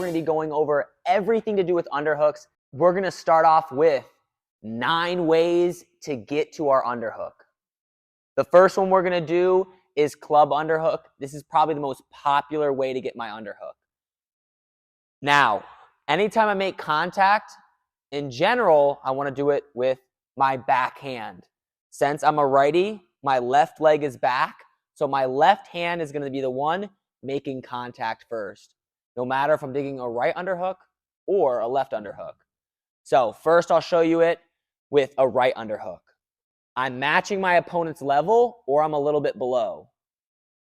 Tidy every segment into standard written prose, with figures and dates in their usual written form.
we're gonna be going over everything to do with underhooks. We're gonna start off with 9 ways to get to our underhook. The first one we're gonna do is club underhook. This is probably the most popular way to get my underhook. Now, anytime I make contact, in general, I wanna do it with my backhand. Since I'm a righty, my left leg is back, so my left hand is gonna be the one making contact first, no matter if I'm digging a right underhook or a left underhook. So first I'll show you it with a right underhook. I'm matching my opponent's level or I'm a little bit below.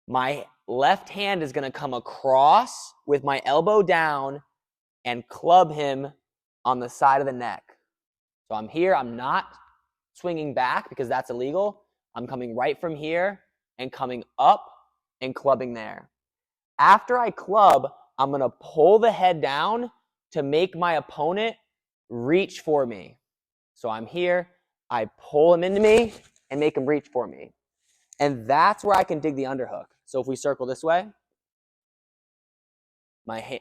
My left hand is gonna come across with my elbow down and club him on the side of the neck. So I'm here, I'm not swinging back because that's illegal. I'm coming right from here and coming up and clubbing there. After I club, I'm gonna pull the head down to make my opponent reach for me. So I'm here, I pull him into me and make him reach for me. And that's where I can dig the underhook. So if we circle this way,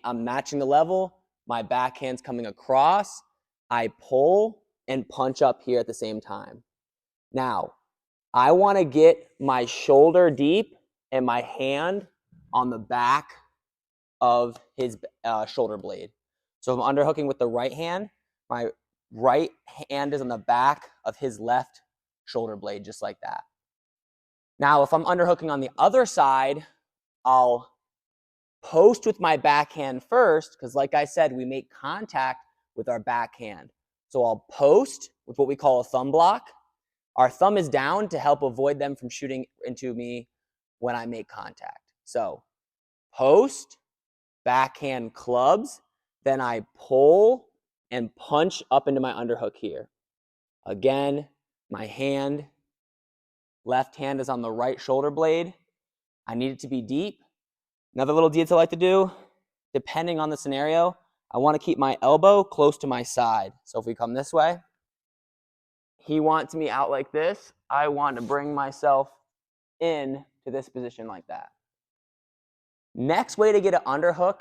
I'm matching the level, my backhand's coming across, I pull and punch up here at the same time. Now, I wanna get my shoulder deep and my hand on the back of his shoulder blade. So if I'm underhooking with the right hand, my right hand is on the back of his left shoulder blade, just like that. Now, if I'm underhooking on the other side, I'll post with my backhand first, because like I said, we make contact with our backhand. So I'll post with what we call a thumb block. Our thumb is down to help avoid them from shooting into me when I make contact. So post, backhand clubs, then I pull and punch up into my underhook here. Again, my hand, left hand is on the right shoulder blade. I need it to be deep. Another little detail I like to do, depending on the scenario, I want to keep my elbow close to my side. So if we come this way, he wants me out like this. I want to bring myself in to this position like that. Next way to get an underhook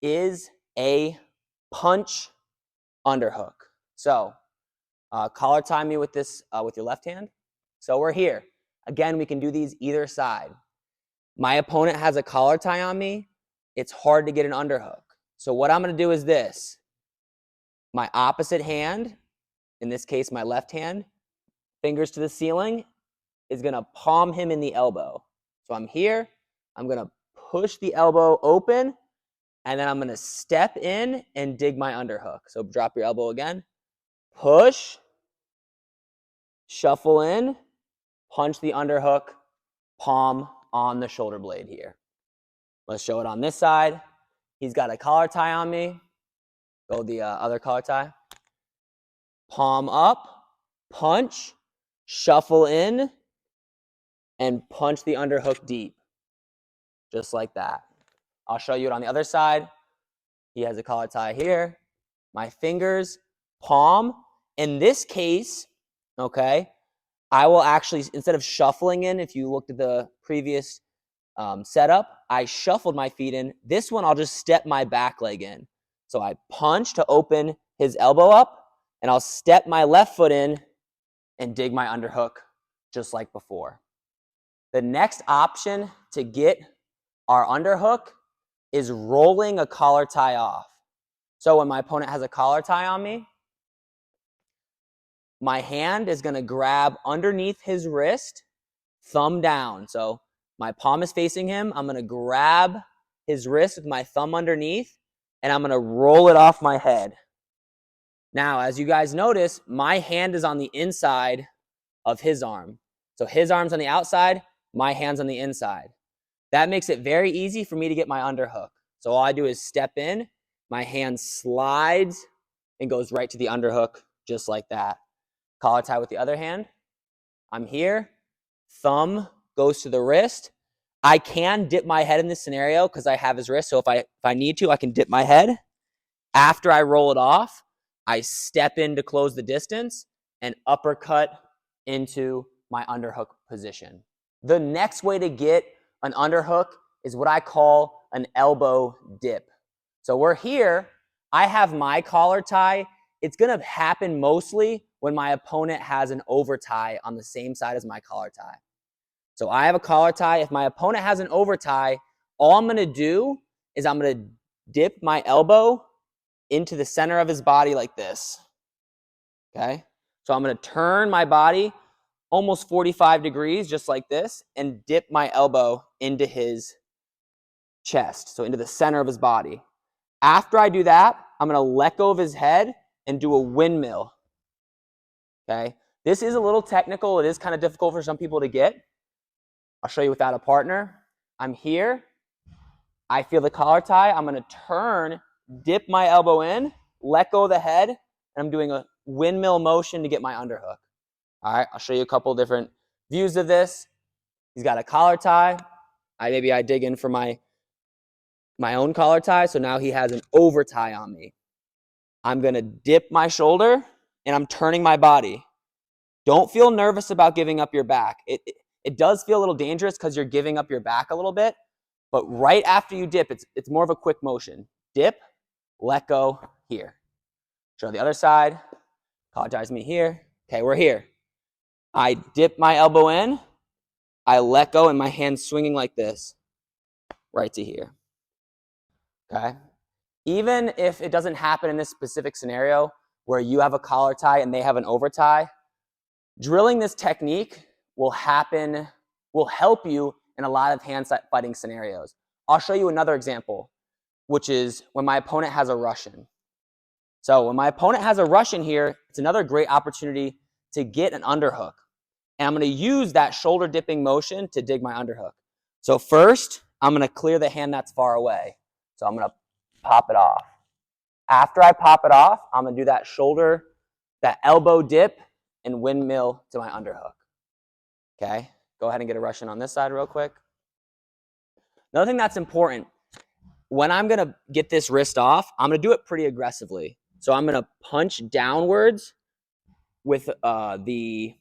is a punch underhook. So collar tie me with this with your left hand. So we're here. Again, we can do these either side. My opponent has a collar tie on me. It's hard to get an underhook. So what I'm going to do is this. My opposite hand, in this case my left hand, fingers to the ceiling, is going to palm him in the elbow. So I'm here. I'm going to push the elbow open, and then I'm going to step in and dig my underhook. So drop your elbow again. Push, shuffle in, punch the underhook, palm on the shoulder blade here. Let's show it on this side. He's got a collar tie on me. Go the other collar tie. Palm up, punch, shuffle in, and punch the underhook deep. Just like that. I'll show you it on the other side. He has a collar tie here. My fingers, palm. In this case, okay, I will actually, instead of shuffling in, if you looked at the previous setup, I shuffled my feet in. This one, I'll just step my back leg in. So I punch to open his elbow up, and I'll step my left foot in and dig my underhook just like before. The next option to get our underhook is rolling a collar tie off. So when my opponent has a collar tie on me, my hand is going to grab underneath his wrist, thumb down. So my palm is facing him. I'm going to grab his wrist with my thumb underneath, and I'm going to roll it off my head. Now, as you guys notice, my hand is on the inside of his arm. So his arm's on the outside, my hand's on the inside. That makes it very easy for me to get my underhook. So all I do is step in, my hand slides and goes right to the underhook, just like that. Collar tie with the other hand. I'm here. Thumb goes to the wrist. I can dip my head in this scenario because I have his wrist. So if I need to, I can dip my head. After I roll it off, I step in to close the distance and uppercut into my underhook position. The next way to get an underhook is what I call an elbow dip. So we're here. I have my collar tie. It's going to happen mostly when my opponent has an over tie on the same side as my collar tie. So I have a collar tie. If my opponent has an over tie, all I'm going to do is I'm going to dip my elbow into the center of his body like this. Okay? So I'm going to turn my body almost 45 degrees, just like this, and dip my elbow into his chest, so into the center of his body. After I do that, I'm going to let go of his head and do a windmill. Okay? This is a little technical. It is kind of difficult for some people to get. I'll show you without a partner. I'm here. I feel the collar tie. I'm going to turn, dip my elbow in, let go of the head, and I'm doing a windmill motion to get my underhook. All right, I'll show you a couple different views of this. He's got a collar tie. Maybe I dig in for my own collar tie, so now he has an over tie on me. I'm going to dip my shoulder, and I'm turning my body. Don't feel nervous about giving up your back. It does feel a little dangerous because you're giving up your back a little bit, but right after you dip, it's more of a quick motion. Dip, let go, here. Show the other side. Collar ties me here. Okay, we're here. I dip my elbow in. I let go, and my hand's swinging like this, right to here. Okay? Even if it doesn't happen in this specific scenario where you have a collar tie and they have an over tie, drilling this technique will help you in a lot of hand fighting scenarios. I'll show you another example, which is when my opponent has a Russian. So when my opponent has a Russian here, it's another great opportunity to get an underhook. And I'm going to use that shoulder dipping motion to dig my underhook. So first, I'm going to clear the hand that's far away. So I'm going to pop it off. After I pop it off, I'm going to do that elbow dip and windmill to my underhook. Okay, go ahead and get a Russian on this side real quick. Another thing that's important, when I'm going to get this wrist off, I'm going to do it pretty aggressively. So I'm going to punch downwards with the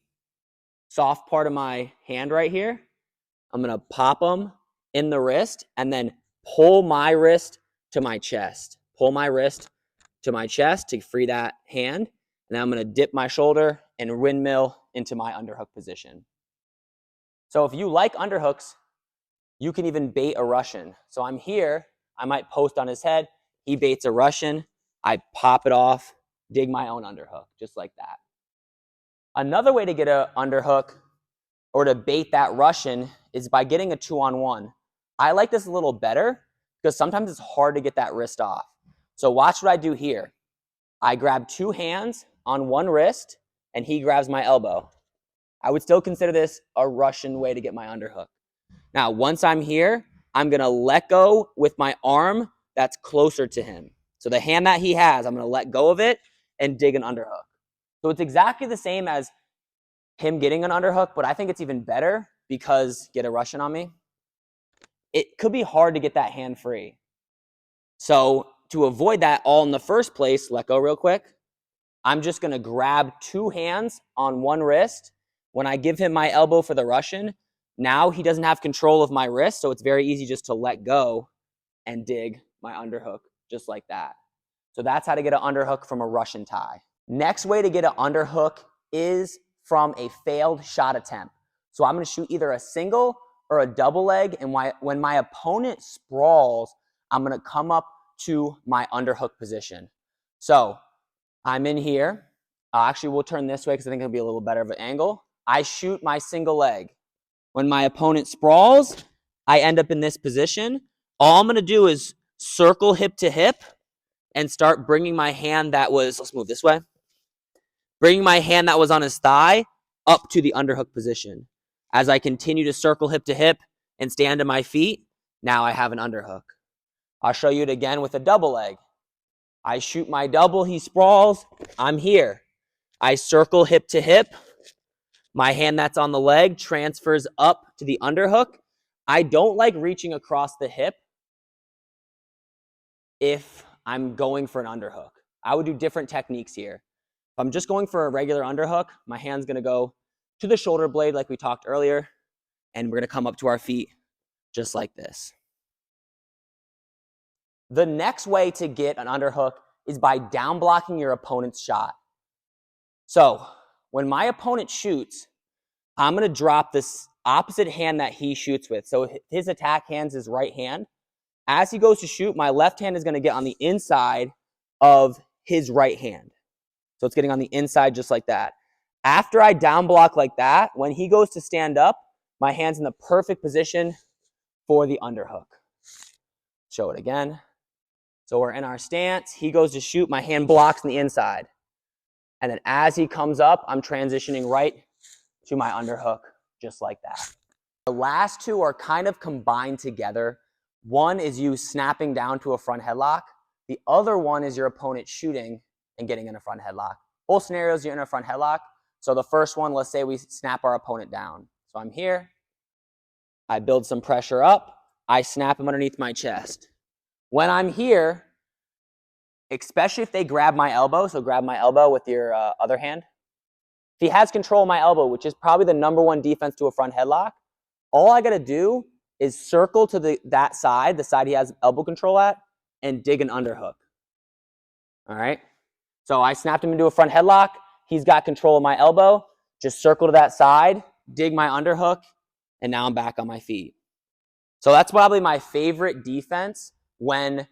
soft part of my hand right here. I'm going to pop them in the wrist and then pull my wrist to my chest. Pull my wrist to my chest to free that hand. And then I'm going to dip my shoulder and windmill into my underhook position. So if you like underhooks, you can even bait a Russian. So I'm here. I might post on his head. He baits a Russian. I pop it off, dig my own underhook, just like that. Another way to get an underhook or to bait that Russian is by getting a 2-on-1. I like this a little better because sometimes it's hard to get that wrist off. So watch what I do here. I grab two hands on one wrist, and he grabs my elbow. I would still consider this a Russian way to get my underhook. Now, once I'm here, I'm going to let go with my arm that's closer to him. So the hand that he has, I'm going to let go of it and dig an underhook. So it's exactly the same as him getting an underhook, but I think it's even better because, get a Russian on me, it could be hard to get that hand free. So to avoid that all in the first place, let go real quick. I'm just going to grab two hands on one wrist. When I give him my elbow for the Russian, now he doesn't have control of my wrist, so it's very easy just to let go and dig my underhook just like that. So that's how to get an underhook from a Russian tie. Next way to get an underhook is from a failed shot attempt. So I'm going to shoot either a single or a double leg, and when my opponent sprawls, I'm going to come up to my underhook position. So I'm in here. Actually, we'll turn this way because I think it'll be a little better of an angle. I shoot my single leg. When my opponent sprawls, I end up in this position. All I'm going to do is circle hip to hip and start bringing my hand let's move this way, bringing my hand that was on his thigh up to the underhook position. As I continue to circle hip to hip and stand to my feet, now I have an underhook. I'll show you it again with a double leg. I shoot my double, he sprawls, I'm here. I circle hip to hip. My hand that's on the leg transfers up to the underhook. I don't like reaching across the hip if I'm going for an underhook. I would do different techniques here. If I'm just going for a regular underhook, my hand's going to go to the shoulder blade like we talked earlier, and we're going to come up to our feet just like this. The next way to get an underhook is by down blocking your opponent's shot. So when my opponent shoots, I'm going to drop this opposite hand that he shoots with. So his attack hand's his right hand. As he goes to shoot, my left hand is going to get on the inside of his right hand. So it's getting on the inside just like that. After I down block like that, when he goes to stand up, my hand's in the perfect position for the underhook. Show it again. So we're in our stance. He goes to shoot. My hand blocks on the inside. And then as he comes up, I'm transitioning right to my underhook just like that. The last two are kind of combined together. One is you snapping down to a front headlock. The other one is your opponent shooting and getting in a front headlock. Both scenarios, you're in a front headlock. So the first one, let's say we snap our opponent down. So I'm here. I build some pressure up. I snap him underneath my chest. When I'm here, especially if they grab my elbow, so grab my elbow with your other hand. If he has control of my elbow, which is probably the #1 defense to a front headlock, all I got to do is circle to that side, the side he has elbow control at, and dig an underhook. All right? So I snapped him into a front headlock. He's got control of my elbow. Just circle to that side, dig my underhook, and now I'm back on my feet. So that's probably my favorite defense when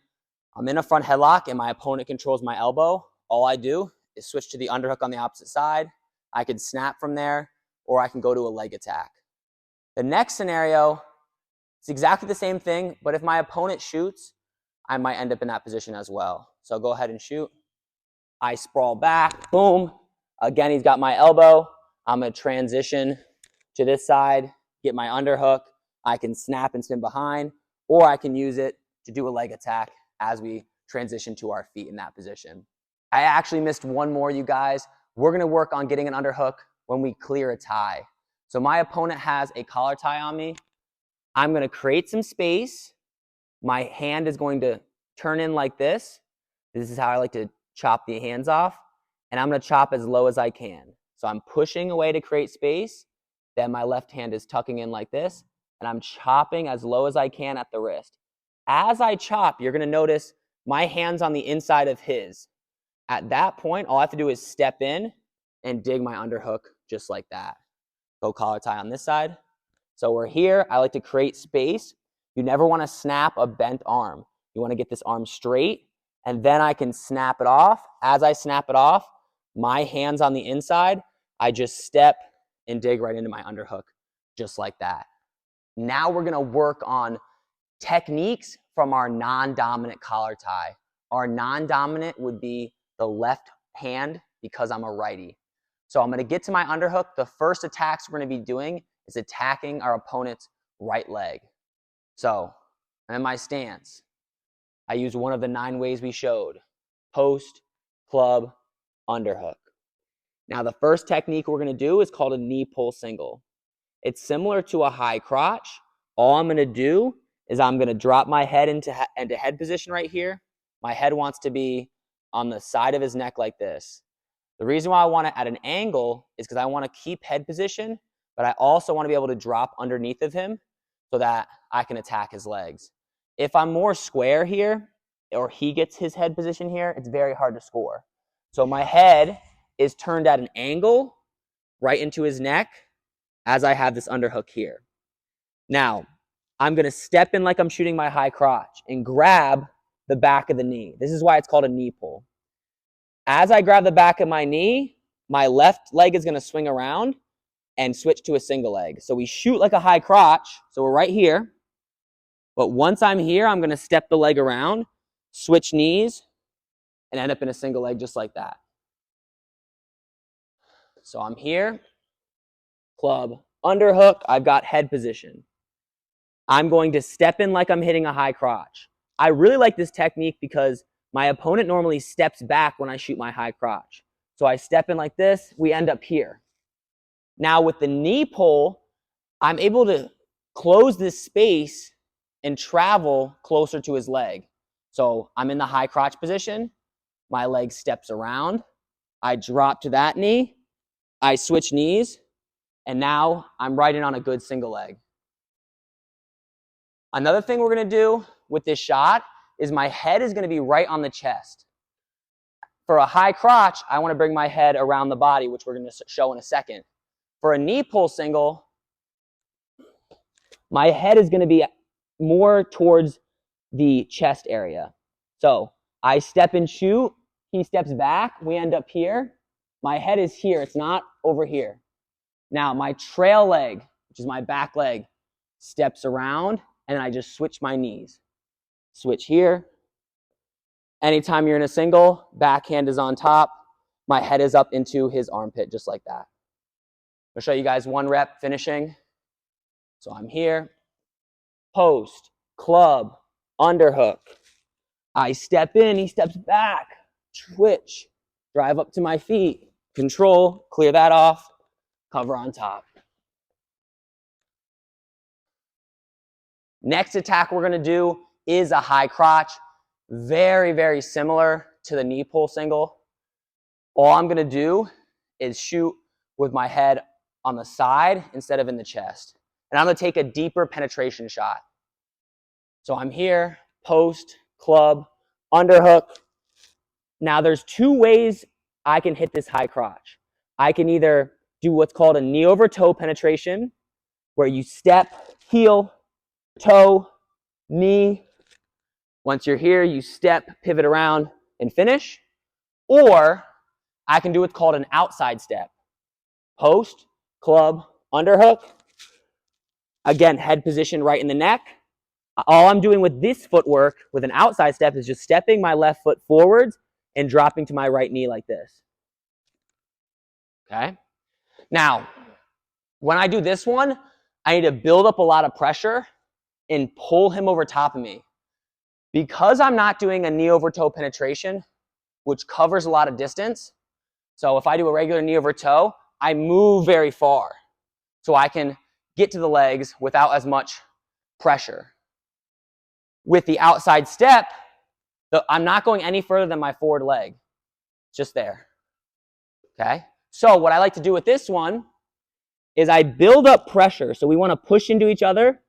I'm in a front headlock and my opponent controls my elbow. All I do is switch to the underhook on the opposite side. I can snap from there, or I can go to a leg attack. The next scenario, it's exactly the same thing, but if my opponent shoots, I might end up in that position as well. So go ahead and shoot. I sprawl back, boom. Again, he's got my elbow. I'm going to transition to this side, get my underhook. I can snap and spin behind, or I can use it to do a leg attack as we transition to our feet in that position. I actually missed one more, you guys. We're going to work on getting an underhook when we clear a tie. So my opponent has a collar tie on me. I'm going to create some space. My hand is going to turn in like this. This is how I like to chop the hands off. And I'm going to chop as low as I can. So I'm pushing away to create space. Then my left hand is tucking in like this. And I'm chopping as low as I can at the wrist. As I chop, you're going to notice my hand's on the inside of his. At that point, all I have to do is step in and dig my underhook just like that. Go collar tie on this side. So we're here. I like to create space. You never want to snap a bent arm. You want to get this arm straight, and then I can snap it off. As I snap it off, my hand's on the inside. I just step and dig right into my underhook just like that. Now we're going to work on techniques from our non-dominant collar tie. Our non-dominant would be the left hand because I'm a righty. So I'm going to get to my underhook. The first attacks we're going to be doing is attacking our opponent's right leg. So I'm in my stance. I use one of the 9 ways we showed. Post, club, underhook. Now the first technique we're going to do is called a knee pull single. It's similar to a high crotch. All I'm going to do is I'm going to drop my head into head position right here. My head wants to be on the side of his neck like this. The reason why I want it at an angle is because I want to keep head position, but I also want to be able to drop underneath of him so that I can attack his legs. If I'm more square here, or he gets his head position here, it's very hard to score. So my head is turned at an angle right into his neck as I have this underhook here. Now, I'm going to step in like I'm shooting my high crotch and grab the back of the knee. This is why it's called a knee pull. As I grab the back of my knee, my left leg is going to swing around and switch to a single leg. So we shoot like a high crotch. So we're right here. But once I'm here, I'm going to step the leg around, switch knees, and end up in a single leg just like that. So I'm here, club, underhook. I've got head position. I'm going to step in like I'm hitting a high crotch. I really like this technique because my opponent normally steps back when I shoot my high crotch. So I step in like this, we end up here. Now with the knee pull, I'm able to close this space and travel closer to his leg. So I'm in the high crotch position, my leg steps around, I drop to that knee, I switch knees, and now I'm right in on a good single leg. Another thing we're going to do with this shot is my head is going to be right on the chest. For a high crotch, I want to bring my head around the body, which we're going to show in a second. For a knee pull single, my head is going to be more towards the chest area. So I step and shoot, he steps back, we end up here. My head is here, it's not over here. Now my trail leg, which is my back leg, steps around, and I just switch my knees. Switch here. Anytime you're in a single, backhand is on top, my head is up into his armpit, just like that. I'll show you guys one rep finishing. So I'm here, post, club, underhook. I step in, he steps back, twitch, drive up to my feet, control, clear that off, cover on top. Next attack we're gonna do is a high crotch. Very, very similar to the knee pull single. All I'm gonna do is shoot with my head on the side instead of in the chest. And I'm gonna take a deeper penetration shot. So I'm here, post, club, underhook. Now there's two ways I can hit this high crotch. I can either do what's called a knee over toe penetration, where you step, heel, toe, knee. Once you're here, you step, pivot around, and finish. Or I can do what's called an outside step. Post, club, underhook. Again, head position right in the neck. All I'm doing with this footwork, with an outside step, is just stepping my left foot forwards and dropping to my right knee like this. Okay? Now, when I do this one, I need to build up a lot of pressure and pull him over top of me. Because I'm not doing a knee over toe penetration, which covers a lot of distance, so if I do a regular knee over toe, I move very far. So I can get to the legs without as much pressure. With the outside step, I'm not going any further than my forward leg. Just there. Okay? So what I like to do with this one is I build up pressure. So we want to push into each other.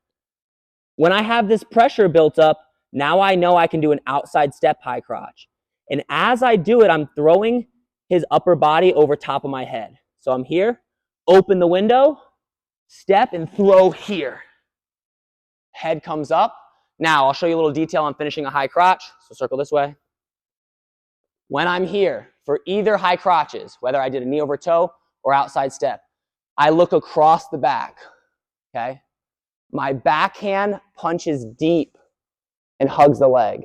When I have this pressure built up, now I know I can do an outside step high crotch. And as I do it, I'm throwing his upper body over top of my head. So I'm here, open the window, step, and throw here. Head comes up. Now, I'll show you a little detail on finishing a high crotch. So circle this way. When I'm here, for either high crotches, whether I did a knee over toe or outside step, I look across the back, okay? My backhand punches deep and hugs the leg.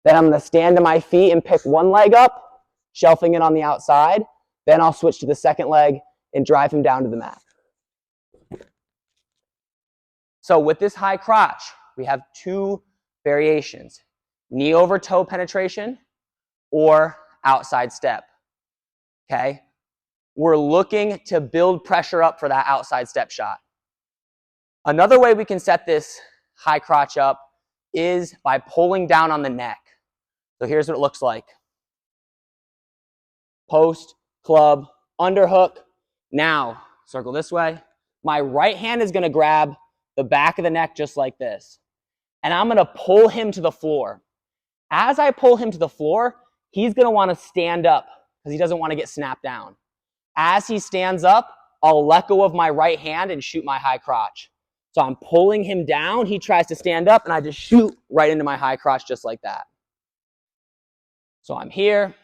Then I'm gonna stand to my feet and pick one leg up, shelving it on the outside. Then I'll switch to the second leg and drive him down to the mat. So with this high crotch, we have two variations: knee over toe penetration or outside step. Okay? We're looking to build pressure up for that outside step shot. Another way we can set this high crotch up is by pulling down on the neck. So here's what it looks like. Post, club, underhook. Now, circle this way. My right hand is gonna grab the back of the neck just like this. And I'm gonna pull him to the floor. As I pull him to the floor, he's gonna wanna stand up because he doesn't wanna get snapped down. As he stands up, I'll let go of my right hand and shoot my high crotch. So I'm pulling him down, he tries to stand up, and I just shoot right into my high crotch just like that. So I'm here,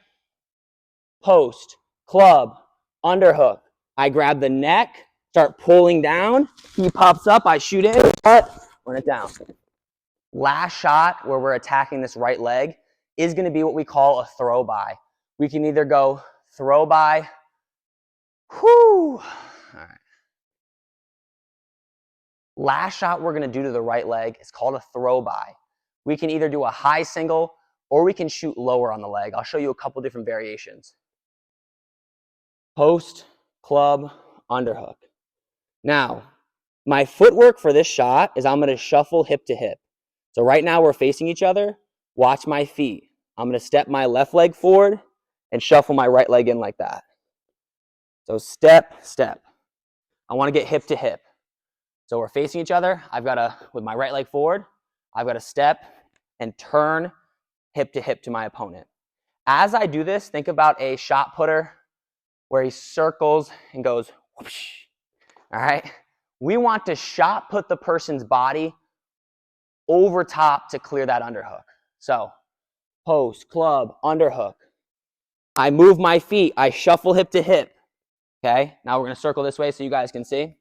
post, club, underhook. I grab the neck, start pulling down, he pops up, I shoot in, run it down. Last shot where we're attacking this right leg is going to be what we call a throw by. We can either go throw by, all right. Last shot we're going to do to the right leg is called a throw by. We can either do a high single or we can shoot lower on the leg. I'll show you a couple different variations. Post, club, underhook. Now, my footwork for this shot is I'm going to shuffle hip to hip. So right now we're facing each other. Watch my feet. I'm going to step my left leg forward and shuffle my right leg in like that. So step, step. I want to get hip to hip. So we're facing each other. I've got to, with my right leg forward, I've got to step and turn hip to my opponent. As I do this, think about a shot putter where he circles and goes whoosh. All right? We want to shot put the person's body over top to clear that underhook. So, post, club, underhook. I move my feet. I shuffle hip to hip. Okay? Now we're going to circle this way so you guys can see.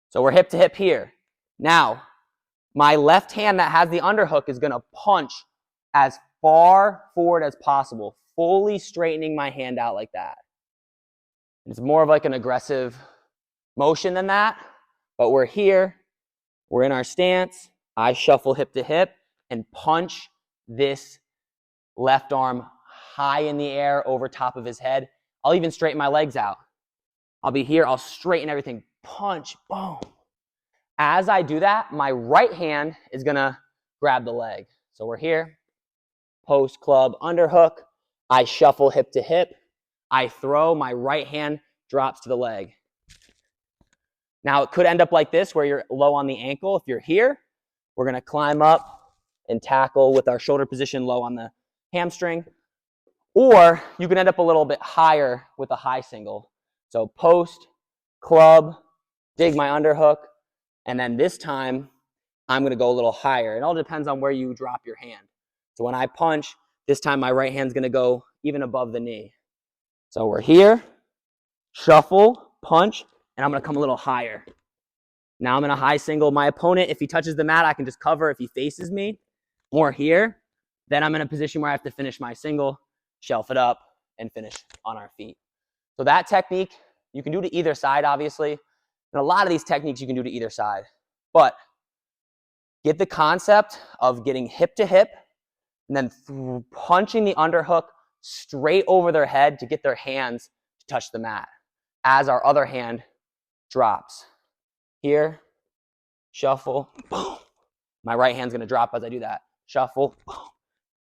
So we're hip to hip here. Now, my left hand that has the underhook is going to punch as far forward as possible, fully straightening my hand out like that. It's more of like an aggressive motion than that, but we're here. We're in our stance. I shuffle hip to hip and punch this left arm high in the air over top of his head. I'll even straighten my legs out. I'll be here. I'll straighten everything. Punch. Boom. As I do that, my right hand is going to grab the leg. So we're here. Post, club, underhook. I shuffle hip to hip. I throw. My right hand drops to the leg. Now, it could end up like this where you're low on the ankle. If you're here, we're going to climb up and tackle with our shoulder position low on the hamstring. Or you can end up a little bit higher with a high single. So post, club, dig my underhook. And then this time, I'm going to go a little higher. It all depends on where you drop your hand. So when I punch, this time my right hand's going to go even above the knee. So we're here, shuffle, punch, and I'm going to come a little higher. Now I'm in a high single. My opponent, if he touches the mat, I can just cover if he faces me. More here. Then I'm in a position where I have to finish my single, shelf it up, and finish on our feet. So that technique, you can do to either side, obviously. And a lot of these techniques you can do to either side. But get the concept of getting hip to hip and then punching the underhook straight over their head to get their hands to touch the mat as our other hand drops. Here, shuffle, boom. My right hand's going to drop as I do that. Shuffle, boom.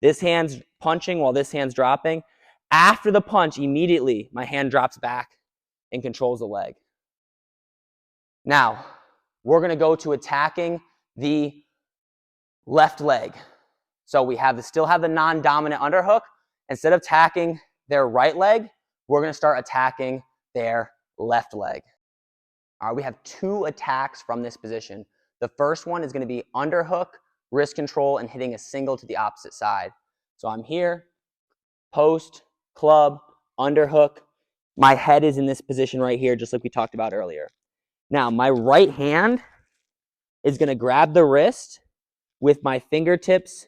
This hand's punching while this hand's dropping. After the punch, immediately, my hand drops back and controls the leg. Now, we're going to go to attacking the left leg. So we still have the non-dominant underhook. Instead of attacking their right leg, we're going to start attacking their left leg. All right, we have 2 attacks from this position. The first one is going to be underhook, wrist control, and hitting a single to the opposite side. So I'm here, post, club, underhook. My head is in this position right here, just like we talked about earlier. Now, my right hand is going to grab the wrist with my fingertips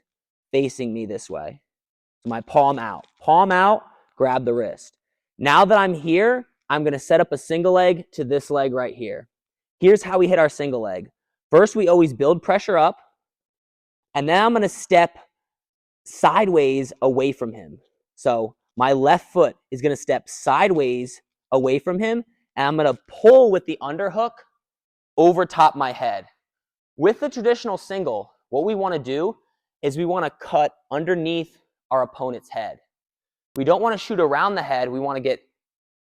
facing me this way. So my palm out, grab the wrist. Now that I'm here, I'm going to set up a single leg to this leg right here. Here's how we hit our single leg. First, we always build pressure up, and then I'm going to step sideways away from him. So my left foot is going to step sideways away from him, and I'm going to pull with the underhook over top my head. With the traditional single, what we want to do is we want to cut underneath our opponent's head. We don't want to shoot around the head. We want to get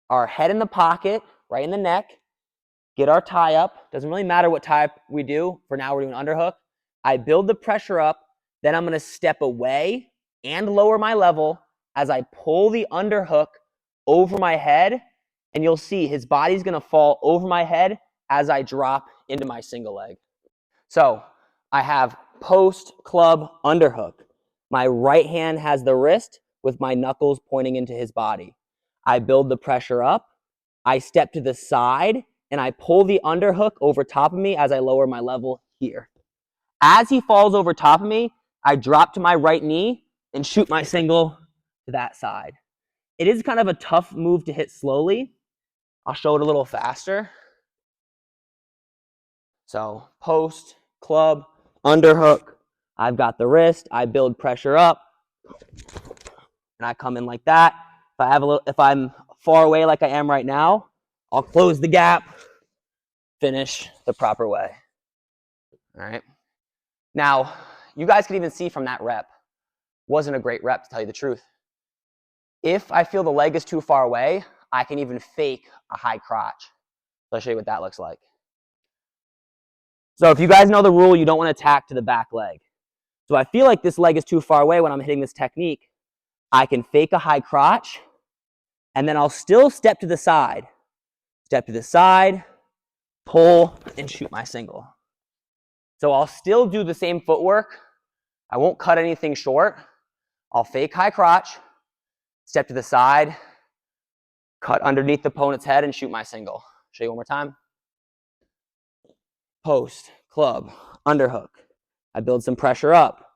our head in the pocket, right in the neck, get our tie up. Doesn't really matter what tie we do. For now, we're doing underhook. I build the pressure up. Then I'm going to step away and lower my level as I pull the underhook over my head. And you'll see his body's going to fall over my head as I drop into my single leg. So I have post, club, underhook. My right hand has the wrist with my knuckles pointing into his body. I build the pressure up. I step to the side, and I pull the underhook over top of me as I lower my level here. As he falls over top of me, I drop to my right knee and shoot my single to that side. It is kind of a tough move to hit slowly. I'll show it a little faster. So post, club, underhook. I've got the wrist. I build pressure up, and I come in like that. If I'm far away like I am right now, I'll close the gap, finish the proper way. All right. Now, you guys can even see from that rep, wasn't a great rep to tell you the truth. If I feel the leg is too far away, I can even fake a high crotch. So I'll show you what that looks like. So if you guys know the rule, you don't want to attack to the back leg. So I feel like this leg is too far away when I'm hitting this technique. I can fake a high crotch, and then I'll still step to the side. Step to the side, pull, and shoot my single. So I'll still do the same footwork. I won't cut anything short. I'll fake high crotch, step to the side, cut underneath the opponent's head, and shoot my single. Show you one more time. Post, club, underhook. I build some pressure up.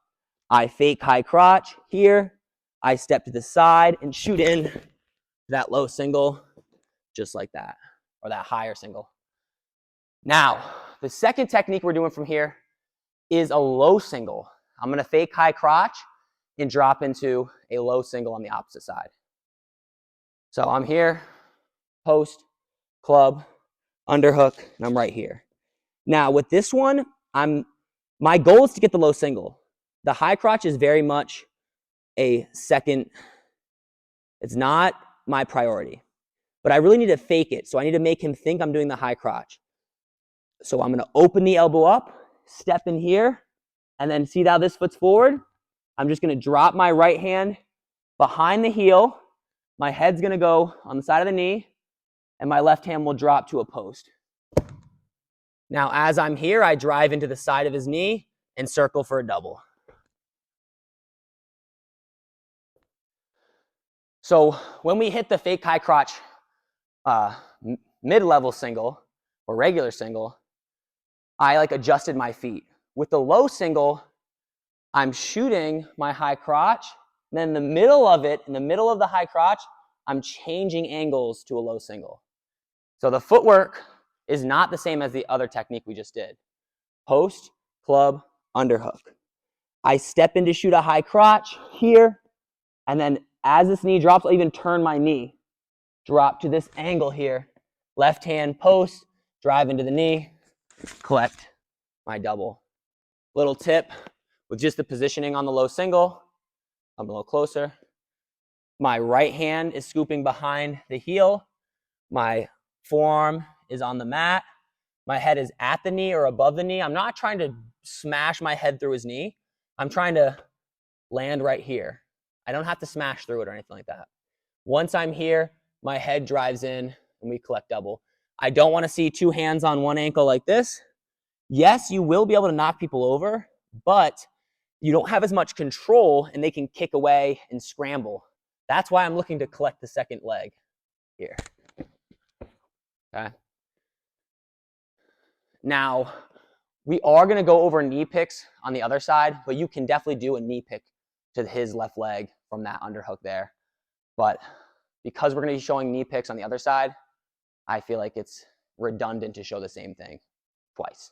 I fake high crotch here. I step to the side and shoot in that low single, just like that, or that higher single. Now, the second technique we're doing from here is a low single. I'm going to fake high crotch and drop into a low single on the opposite side. So I'm here, post, club, underhook, and I'm right here. Now with this one, my goal is to get the low single. The high crotch is very much a second. It's not my priority, but I really need to fake it. So I need to make him think I'm doing the high crotch. So I'm going to open the elbow up, step in here, and then see how this foot's forward. I'm just going to drop my right hand behind the heel. My head's going to go on the side of the knee, and my left hand will drop to a post. Now, as I'm here, I drive into the side of his knee and circle for a double. So when we hit the fake high crotch mid-level single or regular single, I adjusted my feet. With the low single, I'm shooting my high crotch. Then in the middle of it, in the middle of the high crotch, I'm changing angles to a low single. So the footwork is not the same as the other technique we just did. Post, club, underhook. I step in to shoot a high crotch here, and then as this knee drops, I'll even turn my knee. Drop to this angle here. Left hand post, drive into the knee, collect my double. Little tip with just the positioning on the low single. I'm a little closer. My right hand is scooping behind the heel. My forearm is on the mat. My head is at the knee or above the knee. I'm not trying to smash my head through his knee. I'm trying to land right here. I don't have to smash through it or anything like that. Once I'm here, my head drives in and we collect double. I don't want to see two hands on one ankle like this. Yes, you will be able to knock people over, but you don't have as much control and they can kick away and scramble. That's why I'm looking to collect the second leg here. Okay. Now, we are going to go over knee picks on the other side, but you can definitely do a knee pick to his left leg from that underhook there. But because we're going to be showing knee picks on the other side, I feel like it's redundant to show the same thing twice.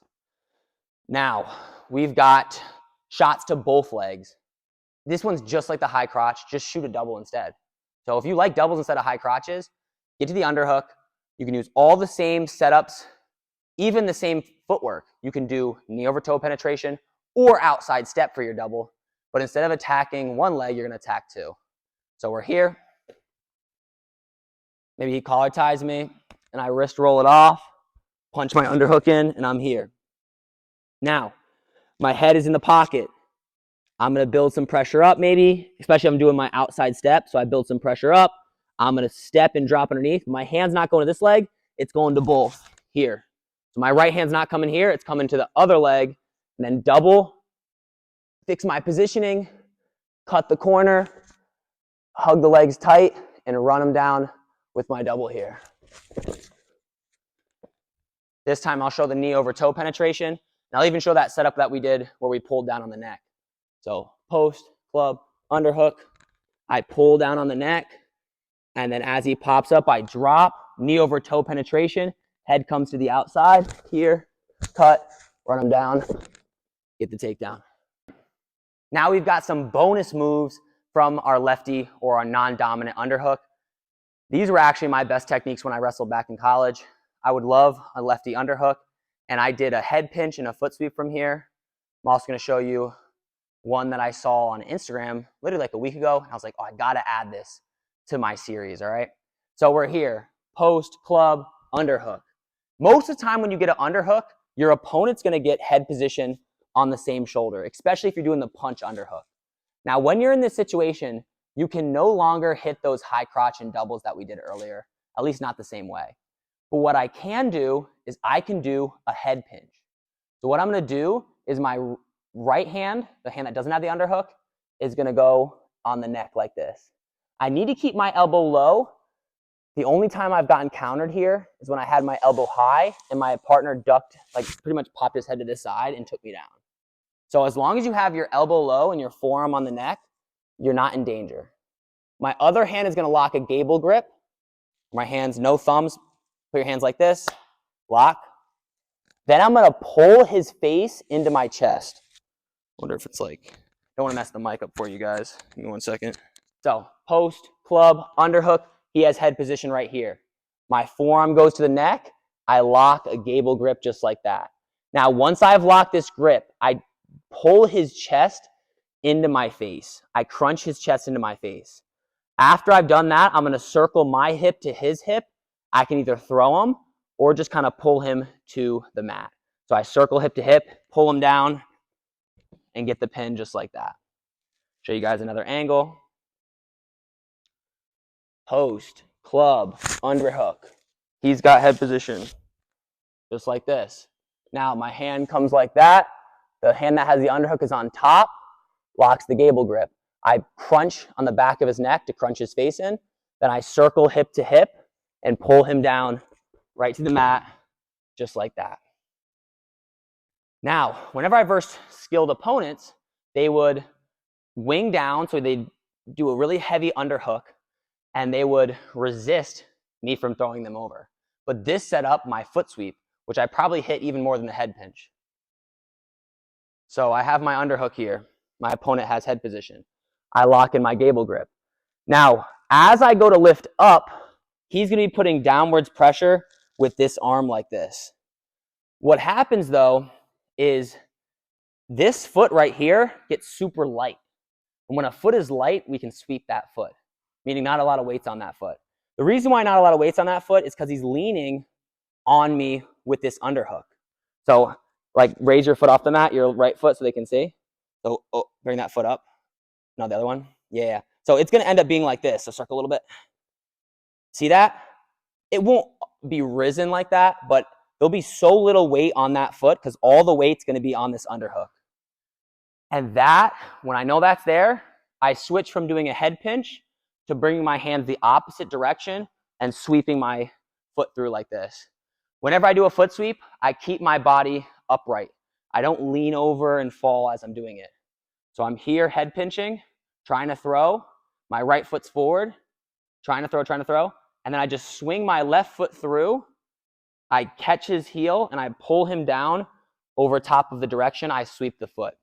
Now, we've got shots to both legs. This one's just like the high crotch, just shoot a double instead. So if you like doubles instead of high crotches, get to the underhook. You can use all the same setups, even the same footwork. You can do knee over toe penetration or outside step for your double. But instead of attacking one leg, you're going to attack two. So we're here. Maybe he collar ties me, and I wrist roll it off, punch my underhook in, and I'm here. Now, my head is in the pocket. I'm going to build some pressure up maybe, especially if I'm doing my outside step. So I build some pressure up. I'm going to step and drop underneath. My hand's not going to this leg. It's going to both here. So my right hand's not coming here. It's coming to the other leg. And then double, fix my positioning, cut the corner, hug the legs tight, and run them down with my double here. This time I'll show the knee over toe penetration. And I'll even show that setup that we did where we pulled down on the neck. So post, club, underhook. I pull down on the neck. And then as he pops up, I drop, knee over toe penetration. Head comes to the outside. Here, cut, run him down, get the takedown. Now we've got some bonus moves from our lefty or our non-dominant underhook. These were actually my best techniques when I wrestled back in college. I would love a lefty underhook. And I did a head pinch and a foot sweep from here. I'm also going to show you one that I saw on Instagram literally like a week ago. And I was like, oh, I got to add this to my series, all right? So we're here, post, club, underhook. Most of the time when you get an underhook, your opponent's going to get head position on the same shoulder, especially if you're doing the punch underhook. Now, when you're in this situation, you can no longer hit those high crotch and doubles that we did earlier, at least not the same way. But what I can do is I can do a head pinch. So what I'm going to do is my right hand, the hand that doesn't have the underhook, is going to go on the neck like this. I need to keep my elbow low. The only time I've gotten countered here is when I had my elbow high and my partner ducked, like pretty much popped his head to this side and took me down. So as long as you have your elbow low and your forearm on the neck, you're not in danger. My other hand is going to lock a gable grip. My hands, no thumbs. Put your hands like this, lock. Then I'm going to pull his face into my chest. Wonder if it's like, don't want to mess the mic up for you guys. Give me 1 second. So post, club, underhook. He has head position right here. My forearm goes to the neck. I lock a gable grip just like that. Now, once I've locked this grip, I pull his chest into my face. I crunch his chest into my face. After I've done that, I'm going to circle my hip to his hip. I can either throw him or just kind of pull him to the mat. So I circle hip to hip, pull him down, and get the pin just like that. Show you guys another angle. Post, club, underhook. He's got head position, just like this. Now my hand comes like that. The hand that has the underhook is on top, locks the gable grip. I crunch on the back of his neck to crunch his face in. Then I circle hip to hip and pull him down right to the mat, just like that. Now, whenever I versed skilled opponents, they would wing down, so they'd do a really heavy underhook, and they would resist me from throwing them over. But this set up my foot sweep, which I probably hit even more than the head pinch. So I have my underhook here. My opponent has head position. I lock in my gable grip. Now, as I go to lift up, he's going to be putting downwards pressure with this arm like this. What happens, though, is this foot right here gets super light. And when a foot is light, we can sweep that foot, meaning not a lot of weights on that foot. The reason why not a lot of weights on that foot is because he's leaning on me with this underhook. So, like, raise your foot off the mat, your right foot, so they can see. So, bring that foot up. No, the other one. Yeah. So it's going to end up being like this. So circle a little bit. See that? It won't be risen like that, but there'll be so little weight on that foot because all the weight's going to be on this underhook. And that, when I know that's there, I switch from doing a head pinch to bringing my hands the opposite direction and sweeping my foot through like this. Whenever I do a foot sweep, I keep my body upright. I don't lean over and fall as I'm doing it. So I'm here head pinching, trying to throw. My right foot's forward, trying to throw. And then I just swing my left foot through. I catch his heel and I pull him down over top of the direction I sweep the foot.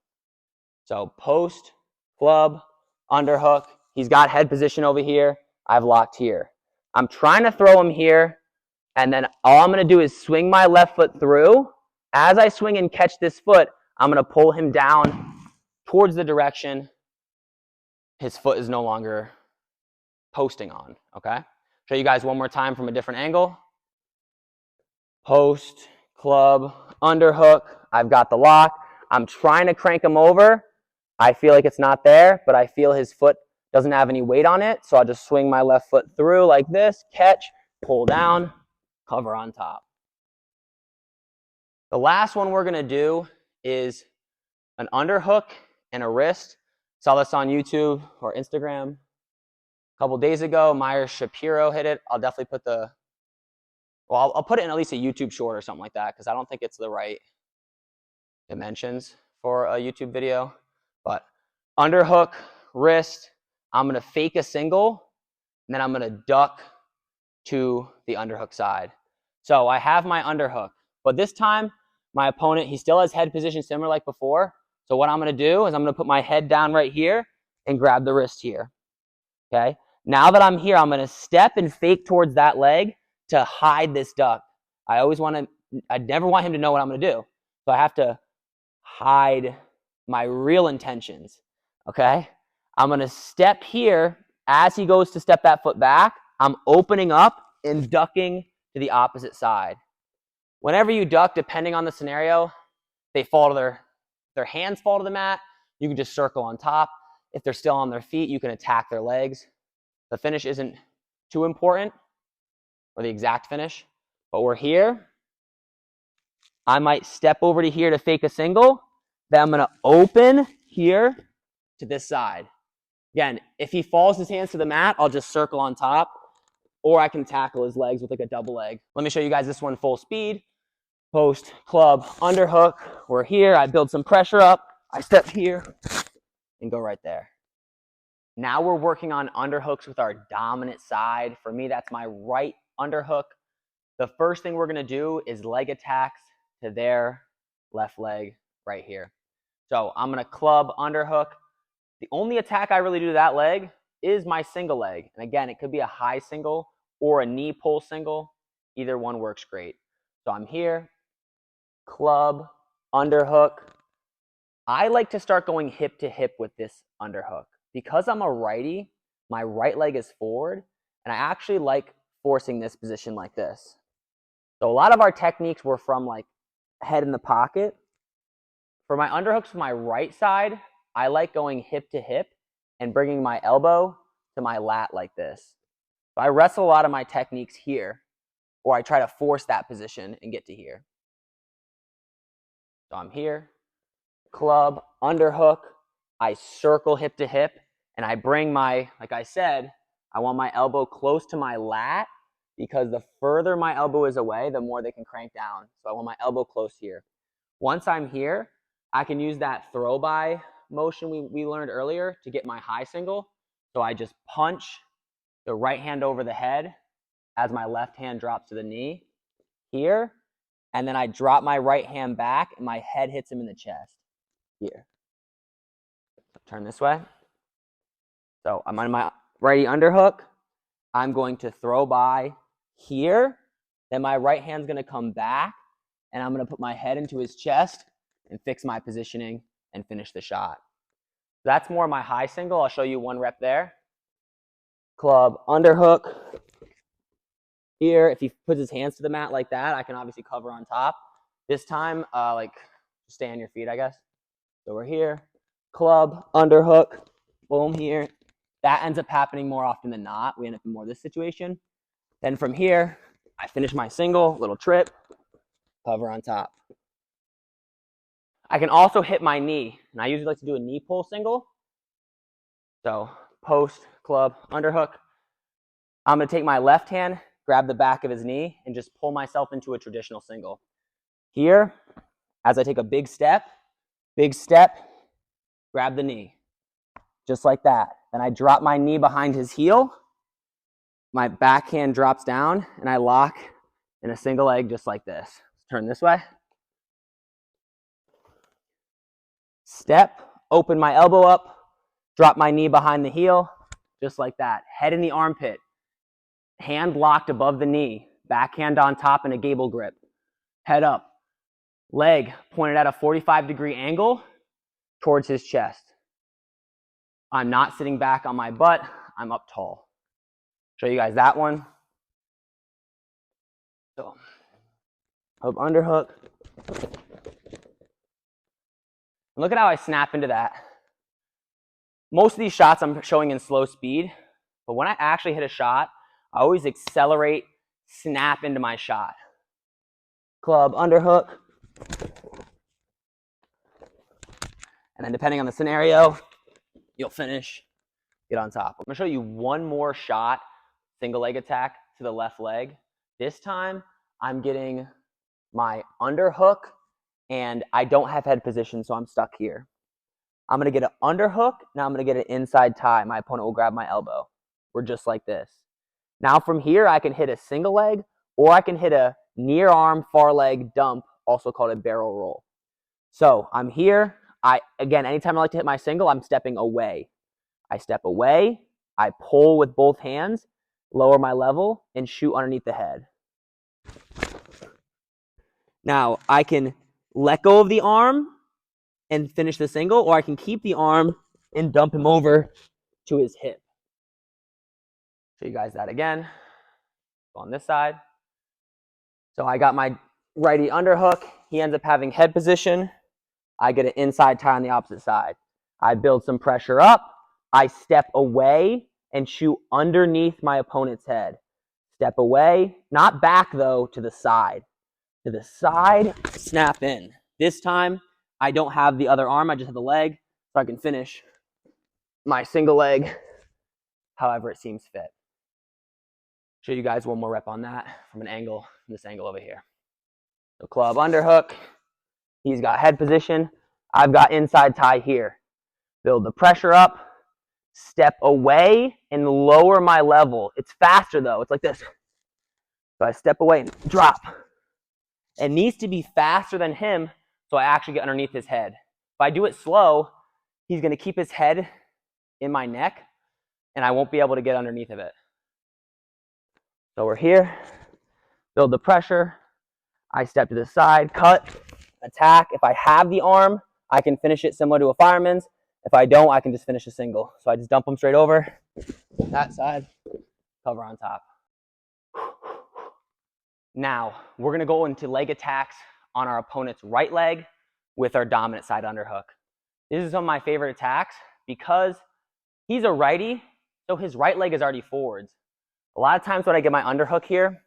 So post, club, underhook. He's got head position over here. I've locked here. I'm trying to throw him here. And then all I'm going to do is swing my left foot through. As I swing and catch this foot, I'm going to pull him down towards the direction his foot is no longer posting on, okay? Show you guys one more time from a different angle. Post, club, underhook. I've got the lock. I'm trying to crank him over. I feel like it's not there, but I feel his foot doesn't have any weight on it, so I'll just swing my left foot through like this, catch, pull down, cover on top. The last one we're going to do is an underhook and a wrist. Saw this on YouTube or Instagram a couple days ago. Myers Shapiro hit it. I'll definitely put the, well, I'll put it in at least a YouTube short or something like that because I don't think it's the right dimensions for a YouTube video. But underhook, wrist, I'm going to fake a single, and then I'm going to duck to the underhook side. So I have my underhook, but this time my opponent, he still has head position similar like before. So what I'm going to do is I'm going to put my head down right here and grab the wrist here. Okay. Now that I'm here, I'm going to step and fake towards that leg to hide this duck. I never want him to know what I'm going to do. So I have to hide my real intentions. Okay. I'm going to step here. As he goes to step that foot back, I'm opening up and ducking to the opposite side. Whenever you duck, depending on the scenario, they fall to their hands fall to the mat, you can just circle on top. If they're still on their feet, you can attack their legs. The finish isn't too important, or the exact finish, but we're here. I might step over to here to fake a single. Then I'm gonna open here to this side. Again, if he falls his hands to the mat, I'll just circle on top, or I can tackle his legs with like a double leg. Let me show you guys this one full speed. Post, club, underhook. We're here. I build some pressure up. I step here and go right there. Now we're working on underhooks with our dominant side. For me, that's my right underhook. The first thing we're going to do is leg attacks to their left leg right here. So I'm going to club underhook. The only attack I really do to that leg is my single leg. And again, it could be a high single or a knee pull single. Either one works great. So I'm here, club, underhook. I like to start going hip to hip with this underhook. Because I'm a righty, my right leg is forward, and I actually like forcing this position like this. So a lot of our techniques were from like head in the pocket. For my underhooks to my right side, I like going hip to hip and bringing my elbow to my lat like this. So I wrestle a lot of my techniques here, or I try to force that position and get to here. So I'm here, club, underhook, I circle hip to hip, and I bring my, like I said, I want my elbow close to my lat, because the further my elbow is away, the more they can crank down. So I want my elbow close here. Once I'm here, I can use that throw by motion we learned earlier to get my high single. So I just punch the right hand over the head as my left hand drops to the knee here, and then I drop my right hand back and my head hits him in the chest here. So turn this way. So I'm on my righty underhook. I'm going to throw by here. Then my right hand's going to come back, and I'm going to put my head into his chest and fix my positioning and finish the shot. That's more my high single. I'll show you one rep there. Club, underhook. Here, if he puts his hands to the mat like that, I can obviously cover on top. This time, stay on your feet, I guess. So we're here. Club, underhook. Boom, here. That ends up happening more often than not. We end up in more of this situation. Then from here, I finish my single, little trip, cover on top. I can also hit my knee, and I usually like to do a knee pull single. So post, club, underhook. I'm going to take my left hand, grab the back of his knee, and just pull myself into a traditional single. Here, as I take a big step, grab the knee. Just like that. Then I drop my knee behind his heel. My backhand drops down, and I lock in a single leg just like this. Turn this way. Step, open my elbow up, drop my knee behind the heel, just like that. Head in the armpit. Hand locked above the knee. Backhand on top in a gable grip. Head up. Leg pointed at a 45-degree angle towards his chest. I'm not sitting back on my butt. I'm up tall. Show you guys that one. So, up underhook. And look at how I snap into that. Most of these shots I'm showing in slow speed, but when I actually hit a shot, I always accelerate, snap into my shot. Club, underhook. And then depending on the scenario, you'll finish, get on top. I'm going to show you one more shot, single leg attack to the left leg. This time, I'm getting my underhook, and I don't have head position, so I'm stuck here. I'm going to get an underhook. Now I'm going to get an inside tie. My opponent will grab my elbow. We're just like this. Now from here, I can hit a single leg, or I can hit a near arm, far leg dump, also called a barrel roll. So I'm here. Again, anytime I like to hit my single, I'm stepping away. I step away. I pull with both hands, lower my level, and shoot underneath the head. Now, I can let go of the arm and finish the single, or I can keep the arm and dump him over to his hip. Show you guys that again. On this side. So I got my righty underhook. He ends up having head position. I get an inside tie on the opposite side. I build some pressure up. I step away and shoot underneath my opponent's head. Step away, not back though, to the side. To the side, snap in. This time, I don't have the other arm, I just have the leg, so I can finish my single leg however it seems fit. Show you guys one more rep on that from an angle, from this angle over here. So club underhook, he's got head position, I've got inside tie here. Build the pressure up, step away and lower my level. It's faster though, it's like this. So I step away and drop. It needs to be faster than him so I actually get underneath his head. If I do it slow, he's gonna keep his head in my neck and I won't be able to get underneath of it. So we're here, build the pressure, I step to the side, cut, attack. If I have the arm, I can finish it similar to a fireman's. If I don't, I can just finish a single. So I just dump them straight over, that side, cover on top. Now, we're gonna go into leg attacks on our opponent's right leg with our dominant side underhook. This is some of my favorite attacks because he's a righty, so his right leg is already forwards. A lot of times when I get my underhook here,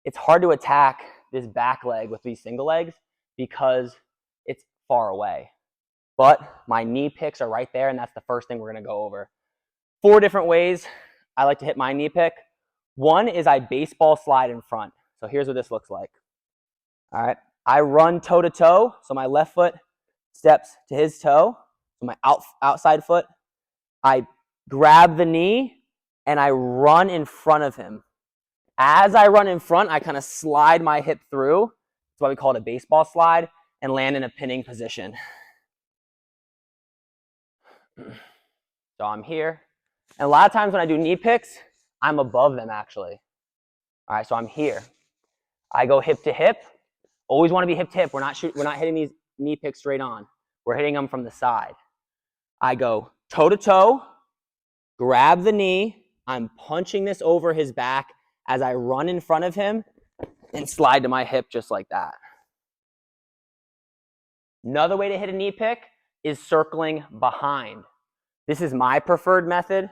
it's hard to attack this back leg with these single legs because it's far away. But my knee picks are right there, and that's the first thing we're gonna go over. 4 different ways I like to hit my knee pick. One is I baseball slide in front. So here's what this looks like. All right, I run toe to toe, so my left foot steps to his toe, so my outside foot. I grab the knee, and I run in front of him. As I run in front, I kind of slide my hip through. That's why we call it a baseball slide, and land in a pinning position. So I'm here. And a lot of times when I do knee picks, I'm above them actually. All right, so I'm here. I go hip to hip. Always want to be hip to hip. We're not hitting these knee picks straight on. We're hitting them from the side. I go toe to toe, grab the knee. I'm punching this over his back as I run in front of him and slide to my hip just like that. Another way to hit a knee pick is circling behind. This is my preferred method.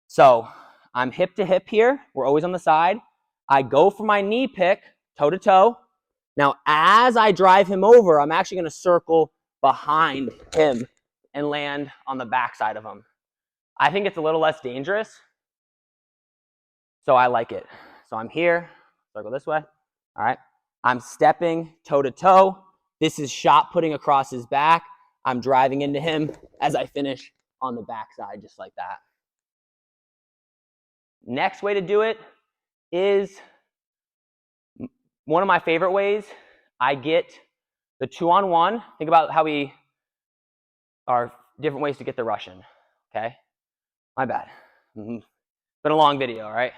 So I'm hip to hip here. We're always on the side. I go for my knee pick, toe to toe. Now, as I drive him over, I'm actually going to circle behind him and land on the backside of him. I think it's a little less dangerous, so I like it. So I'm here, circle this way. All right. I'm stepping toe to toe. This is shot putting across his back. I'm driving into him as I finish on the backside, just like that. Next way to do it is one of my favorite ways. I get the 2-on-1. Think about how we are different ways to get the Russian. Okay, my bad. It's been a long video, all right?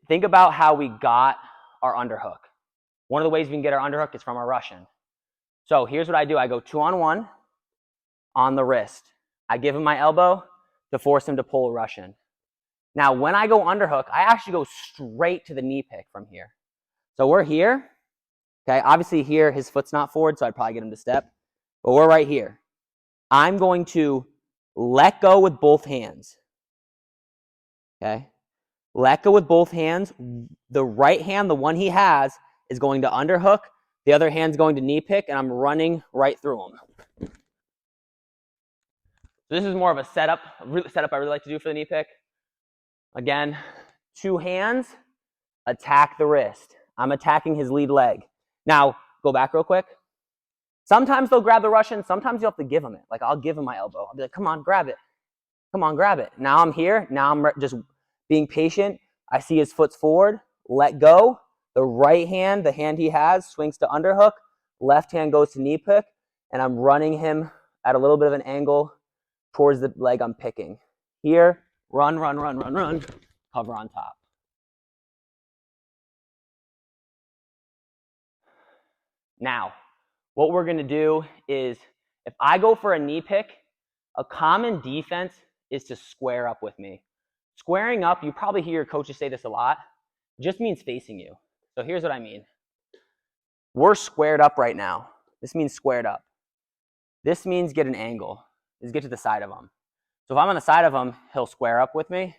Think about how we got our underhook. One of the ways we can get our underhook is from our Russian. So here's what I do. I go 2-on-1 on the wrist. I give him my elbow to force him to pull a Russian. Now, when I go underhook, I actually go straight to the knee pick from here. So we're here. Okay, obviously here his foot's not forward, so I'd probably get him to step. But we're right here. I'm going to let go with both hands. Okay? Let go with both hands. The right hand, the one he has, is going to underhook. The other hand's going to knee pick, and I'm running right through him. So this is more of a setup I really like to do for the knee pick. Again, 2 hands, attack the wrist. I'm attacking his lead leg. Now, go back real quick. Sometimes they'll grab the Russian. Sometimes you'll have to give them it. Like, I'll give him my elbow. I'll be like, come on, grab it. Come on, grab it. Now I'm here. Now I'm just being patient. I see his foot's forward. Let go. The right hand, the hand he has, swings to underhook. Left hand goes to knee pick. And I'm running him at a little bit of an angle towards the leg I'm picking. Here, run, run, run, run, run. Cover on top. Now, what we're going to do is, if I go for a knee pick, a common defense is to square up with me. Squaring up, you probably hear your coaches say this a lot, just means facing you. So here's what I mean. We're squared up right now. This means squared up. This means get an angle, is get to the side of him. So if I'm on the side of him, he'll square up with me.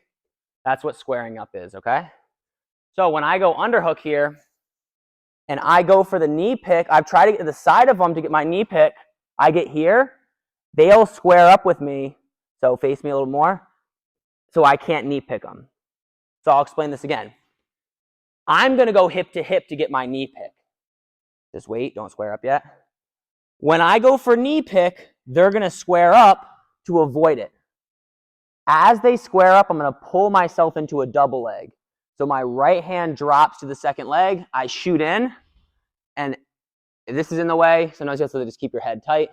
That's what squaring up is, okay? So when I go underhook here, and I go for the knee pick, I've tried to get to the side of them to get my knee pick. I get here, they'll square up with me, so face me a little more, so I can't knee pick them. So I'll explain this again. I'm going to go hip to hip to get my knee pick. Just wait, don't square up yet. When I go for knee pick, they're going to square up to avoid it. As they square up, I'm going to pull myself into a double leg. So my right hand drops to the second leg, I shoot in, and if this is in the way, sometimes you have to just keep your head tight,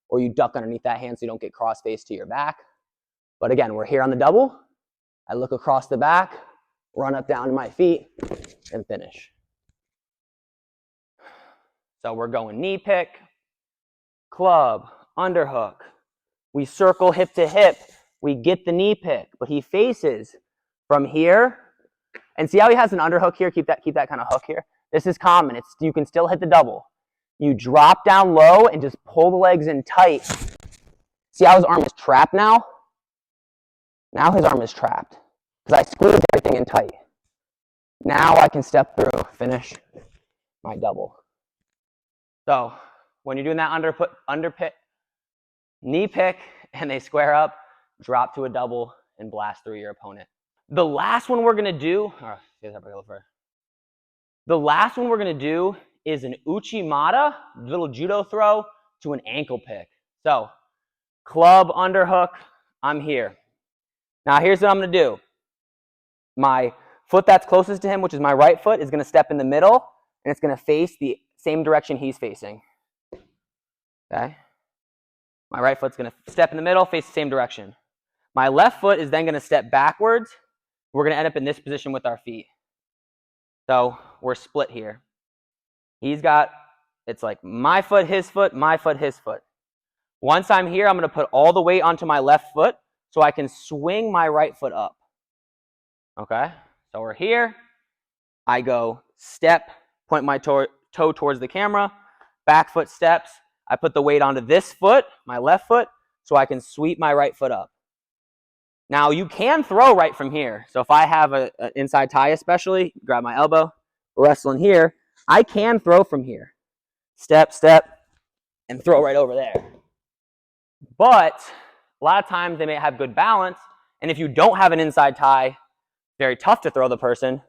or you duck underneath that hand so you don't get cross-face to your back. But again, we're here on the double. I look across the back, run up down to my feet, and finish. So we're going knee pick, club, underhook. We circle hip to hip. We get the knee pick, but he faces from here. And see how he has an underhook here? Keep that kind of hook here. This is common. You can still hit the double. You drop down low and just pull the legs in tight. See how his arm is trapped now? Now his arm is trapped because I squeezed everything in tight. Now I can step through, finish my double. So when you're doing that underpick, knee pick, and they square up, drop to a double and blast through your opponent. The last one we're going to do, is an uchimata, little judo throw, to an ankle pick. So, club, underhook, I'm here. Now here's what I'm going to do. My foot that's closest to him, which is my right foot, is going to step in the middle, and it's going to face the same direction he's facing. Okay? My right foot's going to step in the middle, face the same direction. My left foot is then going to step backwards. We're going to end up in this position with our feet. So we're split here. It's like my foot, his foot, my foot, his foot. Once I'm here, I'm going to put all the weight onto my left foot so I can swing my right foot up. Okay? So we're here. I go step, point my toe towards the camera, back foot steps. I put the weight onto this foot, my left foot, so I can sweep my right foot up. Now, you can throw right from here. So if I have an inside tie especially, grab my elbow, wrestling here, I can throw from here. Step, step, and throw right over there. But a lot of times they may have good balance, and if you don't have an inside tie, very tough to throw the person.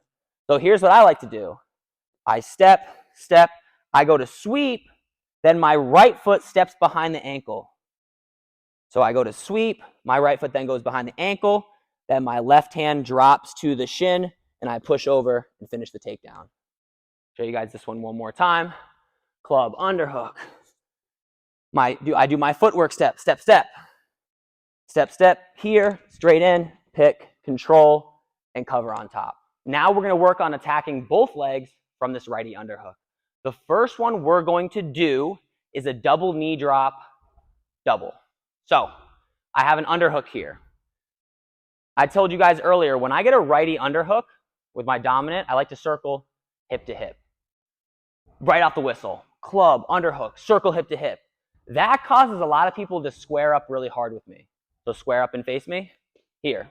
So here's what I like to do. I step, step, I go to sweep, then my right foot steps behind the ankle. So I go to sweep, my right foot then goes behind the ankle, then my left hand drops to the shin, and I push over and finish the takedown. Show you guys this one more time. Club, underhook. I do my footwork step, step, step. Step, step, here, straight in, pick, control, and cover on top. Now we're going to work on attacking both legs from this righty underhook. The first one we're going to do is a double knee drop, double. So, I have an underhook here. I told you guys earlier, when I get a righty underhook with my dominant, I like to circle hip to hip. Right off the whistle. Club, underhook, circle hip to hip. That causes a lot of people to square up really hard with me. So square up and face me. Here.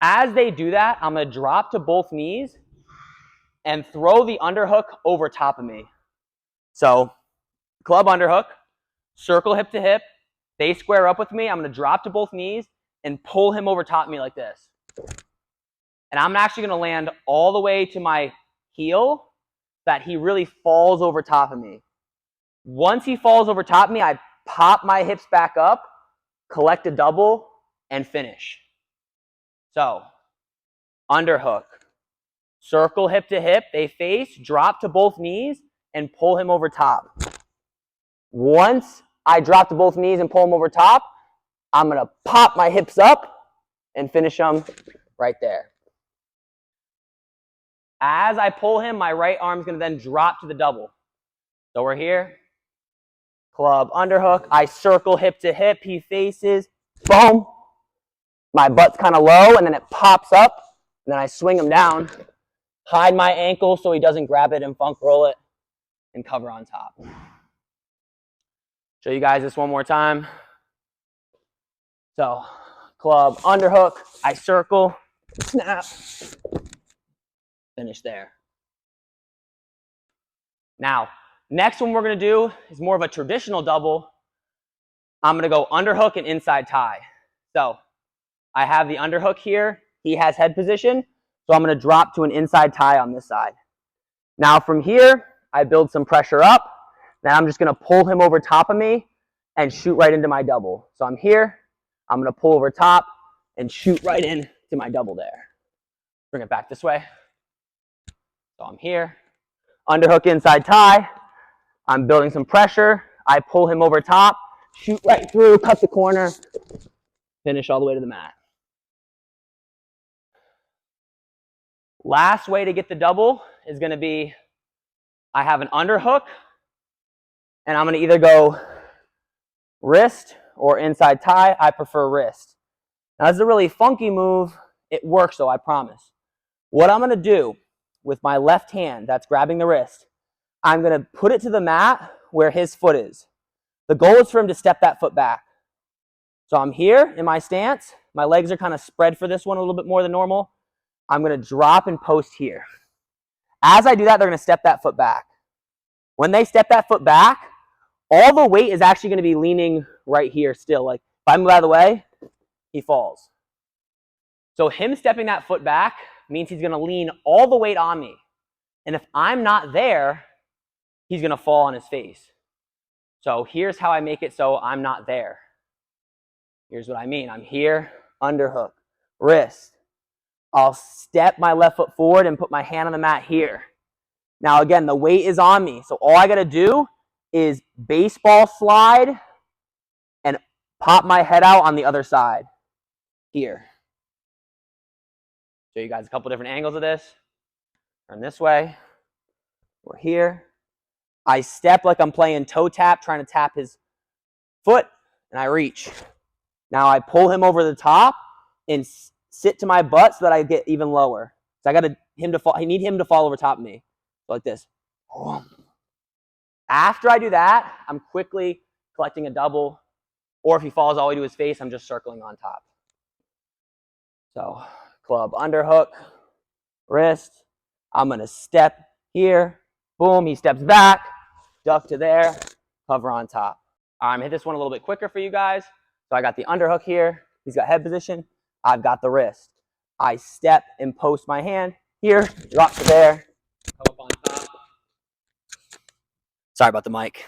As they do that, I'm going to drop to both knees and throw the underhook over top of me. So, club, underhook, circle hip to hip. They square up with me. I'm going to drop to both knees and pull him over top of me like this. And I'm actually going to land all the way to my heel that he really falls over top of me. Once he falls over top of me, I pop my hips back up, collect a double, and finish. So, underhook. Circle hip to hip. They face, drop to both knees, and pull him over top. Once I drop to both knees and pull him over top, I'm going to pop my hips up and finish them right there. As I pull him, my right arm is going to then drop to the double. So we're here. Club, underhook. I circle hip to hip. He faces. Boom. My butt's kind of low, and then it pops up. And then I swing him down. Hide my ankle so he doesn't grab it and funk roll it. And cover on top. Show you guys this one more time. So, club, underhook, I circle, snap, finish there. Now, next one we're going to do is more of a traditional double. I'm going to go underhook and inside tie. So, I have the underhook here. He has head position. So, I'm going to drop to an inside tie on this side. Now, from here, I build some pressure up. Then I'm just going to pull him over top of me and shoot right into my double. So, I'm here. I'm going to pull over top and shoot right into my double there. Bring it back this way. So, I'm here. Underhook inside tie. I'm building some pressure. I pull him over top, shoot right through, cut the corner, finish all the way to the mat. Last way to get the double is going to be, I have an underhook, and I'm going to either go wrist or inside tie. I prefer wrist. Now, this is a really funky move. It works, though, I promise. What I'm going to do with my left hand that's grabbing the wrist, I'm going to put it to the mat where his foot is. The goal is for him to step that foot back. So I'm here in my stance. My legs are kind of spread for this one a little bit more than normal. I'm going to drop and post here. As I do that, they're going to step that foot back. When they step that foot back, all the weight is actually going to be leaning right here still. Like if I move out of the way, he falls. So him stepping that foot back means he's going to lean all the weight on me. And if I'm not there, he's going to fall on his face. So here's how I make it so I'm not there. Here's what I mean. I'm here, underhook, wrist. I'll step my left foot forward and put my hand on the mat here. Now again, the weight is on me. So all I got to do is baseball slide and pop my head out on the other side. Here. Show you guys a couple different angles of this. Turn this way. We're here. I step like I'm playing toe tap, trying to tap his foot, and I reach. Now I pull him over the top and sit to my butt so that I get even lower. So I need him to fall over top of me. So like this. After I do that, I'm quickly collecting a double, or if he falls all the way to his face, I'm just circling on top. So club, underhook, wrist. I'm going to step here. Boom, he steps back, duck to there, cover on top. I'm going to hit this one a little bit quicker for you guys. So I got the underhook here. He's got head position. I've got the wrist. I step and post my hand here, drop to there, come up on top. Sorry about the mic.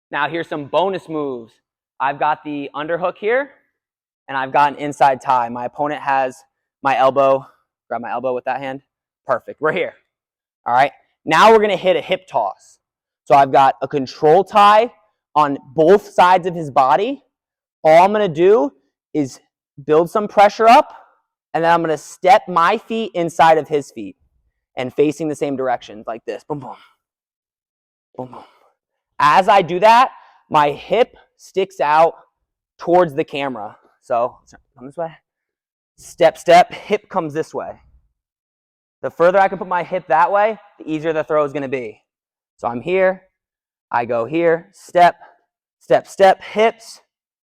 Now here's some bonus moves. I've got the underhook here, and I've got an inside tie. My opponent has my elbow. Grab my elbow with that hand. Perfect. We're here. All right. Now we're going to hit a hip toss. So I've got a control tie on both sides of his body. All I'm going to do is build some pressure up, and then I'm going to step my feet inside of his feet and facing the same direction like this. Boom, boom. Boom, boom. As I do that, my hip sticks out towards the camera. So come this way. Step, step. Hip comes this way. The further I can put my hip that way, the easier the throw is going to be. So I'm here. I go here. Step, step, step. Hips.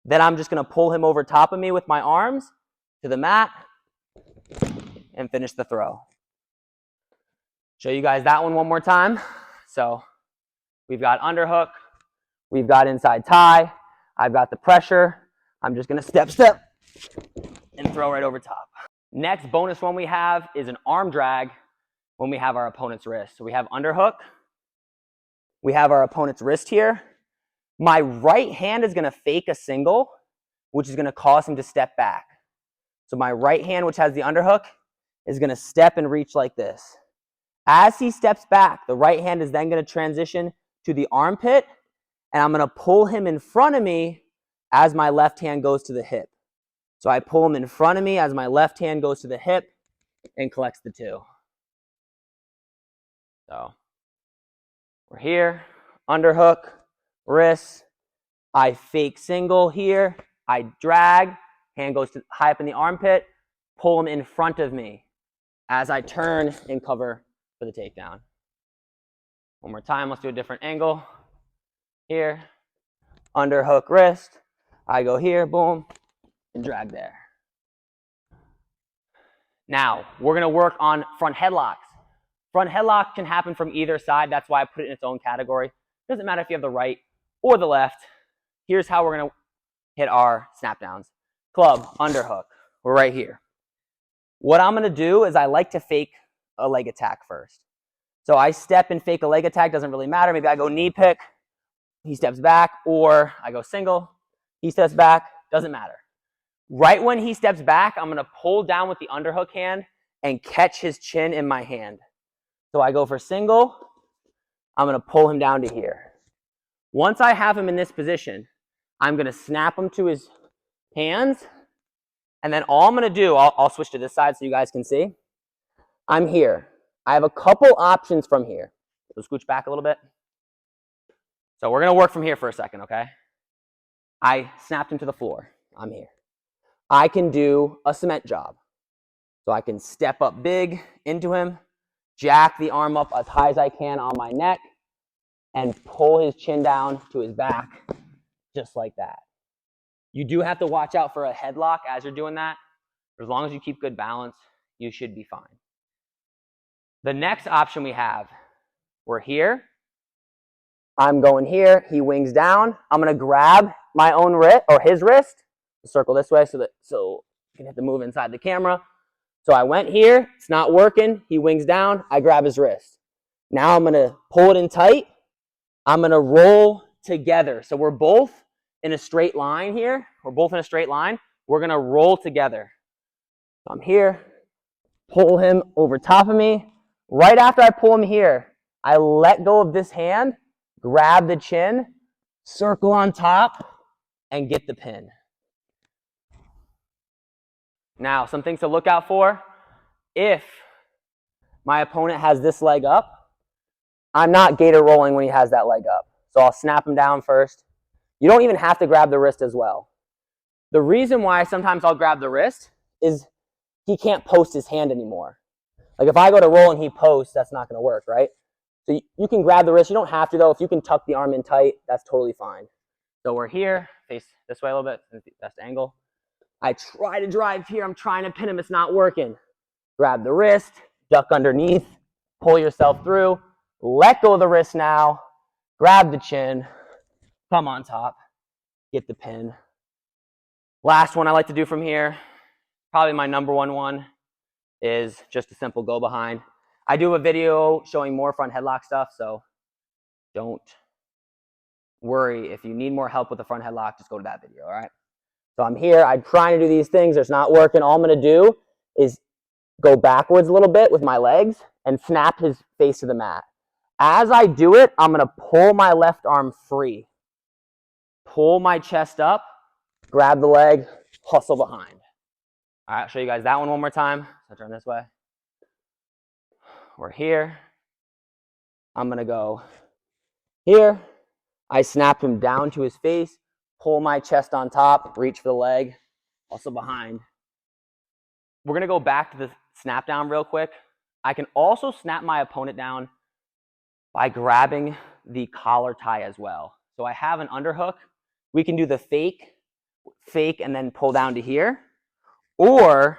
Then I'm just going to pull him over top of me with my arms to the mat and finish the throw. Show you guys that one more time. So we've got underhook. We've got inside tie. I've got the pressure. I'm just going to step, step, and throw right over top. Next bonus one we have is an arm drag when we have our opponent's wrist. So we have underhook. We have our opponent's wrist here. My right hand is going to fake a single, which is going to cause him to step back. So my right hand, which has the underhook, is going to step and reach like this. As he steps back, the right hand is then going to transition to the armpit, and I'm going to pull him in front of me as my left hand goes to the hip. So I pull him in front of me as my left hand goes to the hip and collects the two. So we're here, underhook, wrist. I fake single here. I drag, hand goes to high up in the armpit, pull him in front of me as I turn and cover for the takedown. One more time, let's do a different angle. Here, underhook wrist. I go here, boom, and drag there. Now, we're going to work on front headlocks. Front headlock can happen from either side. That's why I put it in its own category. Doesn't matter if you have the right or the left. Here's how we're going to hit our snap downs. Club, underhook. We're right here. What I'm going to do is I like to fake a leg attack first. So I step and fake a leg attack. Doesn't really matter. Maybe I go knee pick. He steps back. Or I go single. He steps back. Doesn't matter. Right when he steps back, I'm going to pull down with the underhook hand and catch his chin in my hand. So I go for single. I'm going to pull him down to here. Once I have him in this position, I'm going to snap him to his hands. And then all I'm going to do, I'll switch to this side so you guys can see. I'm here. I have a couple options from here. So scooch back a little bit. So we're going to work from here for a second, okay? I snapped him to the floor. I'm here. I can do a cement job. So I can step up big into him, jack the arm up as high as I can on my neck, and pull his chin down to his back, just like that. You do have to watch out for a headlock as you're doing that. As long as you keep good balance, you should be fine. The next option we have, we're here. I'm going here. He wings down. I'm going to grab my own wrist or his wrist. Circle this way so you can hit the move inside the camera. So I went here. It's not working. He wings down. I grab his wrist. Now I'm going to pull it in tight. I'm going to roll together. So we're both in a straight line here. We're both in a straight line. We're going to roll together. So I'm here. Pull him over top of me. Right after I pull him here, I let go of this hand, grab the chin, circle on top, and get the pin. Now, some things to look out for. If my opponent has this leg up, I'm not gator rolling when he has that leg up. So I'll snap him down first. You don't even have to grab the wrist as well. The reason why sometimes I'll grab the wrist is he can't post his hand anymore. Like if I go to roll and he posts, that's not going to work, right? So you can grab the wrist. You don't have to, though. If you can tuck the arm in tight, that's totally fine. So we're here, face this way a little bit, best angle. I try to drive here. I'm trying to pin him. It's not working. Grab the wrist, duck underneath, pull yourself through, let go of the wrist now, grab the chin, come on top, get the pin. Last one I like to do from here, probably my number one, is just a simple go behind. I do a video showing more front headlock stuff, so don't worry. If you need more help with the front headlock, just go to that video, all right? So I'm here. I'm trying to do these things. It's not working. All I'm going to do is go backwards a little bit with my legs and snap his face to the mat. As I do it, I'm going to pull my left arm free. Pull my chest up, grab the leg, hustle behind. All right, I'll show you guys that one more time. So turn this way. We're here. I'm going to go here. I snap him down to his face, pull my chest on top, reach for the leg, hustle behind. We're going to go back to the snap down real quick. I can also snap my opponent down by grabbing the collar tie as well. So I have an underhook. We can do the fake, and then pull down to here. Or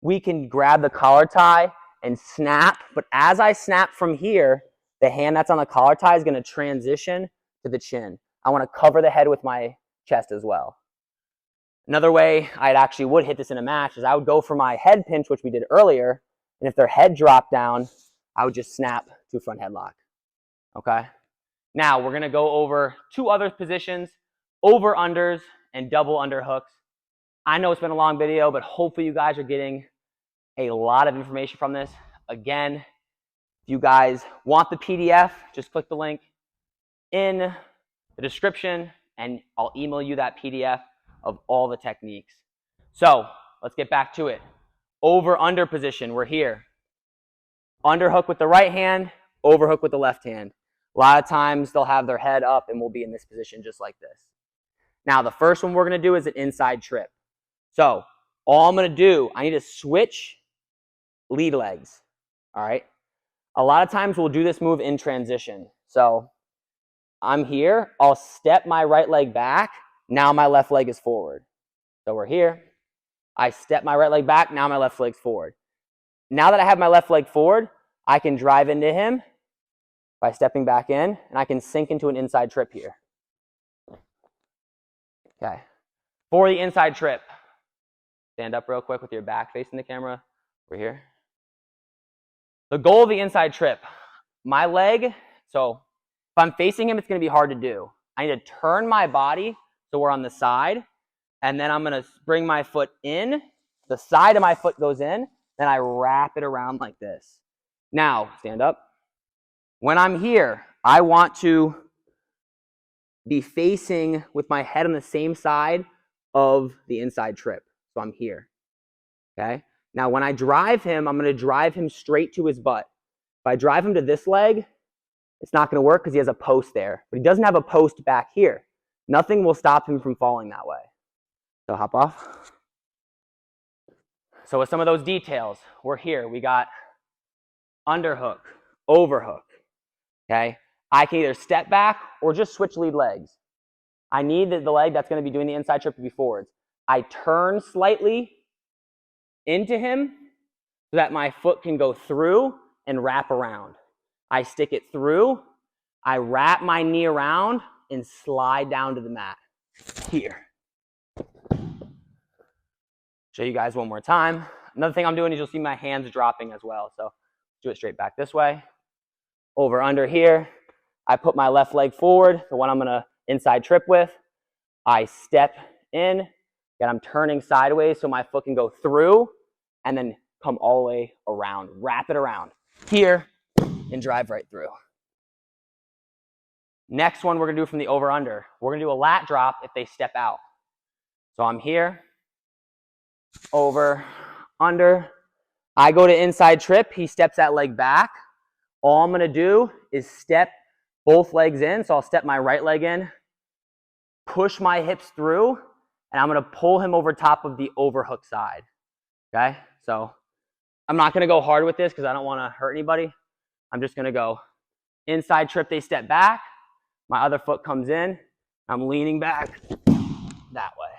we can grab the collar tie and snap. But as I snap from here, the hand that's on the collar tie is going to transition to the chin. I want to cover the head with my chest as well. Another way I actually would hit this in a match is I would go for my head pinch, which we did earlier. And if their head dropped down, I would just snap to front headlock. Okay? Now we're going to go over two other positions, over-unders and double underhooks. I know it's been a long video, but hopefully you guys are getting a lot of information from this. Again, if you guys want the PDF, just click the link in the description and I'll email you that PDF of all the techniques. So let's get back to it. Over-under position, we're here. Underhook with the right hand, overhook with the left hand. A lot of times they'll have their head up and we'll be in this position just like this. Now the first one we're going to do is an inside trip. So all I'm going to do, I need to switch lead legs. All right. A lot of times we'll do this move in transition. So I'm here. I'll step my right leg back. Now my left leg is forward. So we're here. I step my right leg back. Now my left leg's forward. Now that I have my left leg forward, I can drive into him by stepping back in, and I can sink into an inside trip here. Okay. For the inside trip, stand up real quick with your back facing the camera. We're here. The goal of the inside trip, my leg, so if I'm facing him, it's going to be hard to do. I need to turn my body so we're on the side, and then I'm going to bring my foot in. The side of my foot goes in, then I wrap it around like this. Now, stand up. When I'm here, I want to be facing with my head on the same side of the inside trip. So I'm here. Okay? Now, when I drive him, I'm going to drive him straight to his butt. If I drive him to this leg, it's not going to work because he has a post there. But he doesn't have a post back here. Nothing will stop him from falling that way. So hop off. So with some of those details, we're here. We got underhook, overhook. Okay? I can either step back or just switch lead legs. I need the leg that's going to be doing the inside trip to be forwards. I turn slightly into him so that my foot can go through and wrap around. I stick it through, I wrap my knee around and slide down to the mat. Here. Show you guys one more time. Another thing I'm doing is you'll see my hands dropping as well. So do it straight back this way. Over under here. I put my left leg forward, the one I'm going to inside trip with. I step in, and I'm turning sideways so my foot can go through and then come all the way around. Wrap it around here and drive right through. Next one we're going to do from the over under. We're going to do a lat drop if they step out. So I'm here, over, under. I go to inside trip. He steps that leg back. All I'm going to do is step both legs in. So I'll step my right leg in, push my hips through, and I'm going to pull him over top of the overhook side. Okay? So I'm not going to go hard with this because I don't want to hurt anybody. I'm just going to go inside trip. They step back. My other foot comes in. I'm leaning back that way.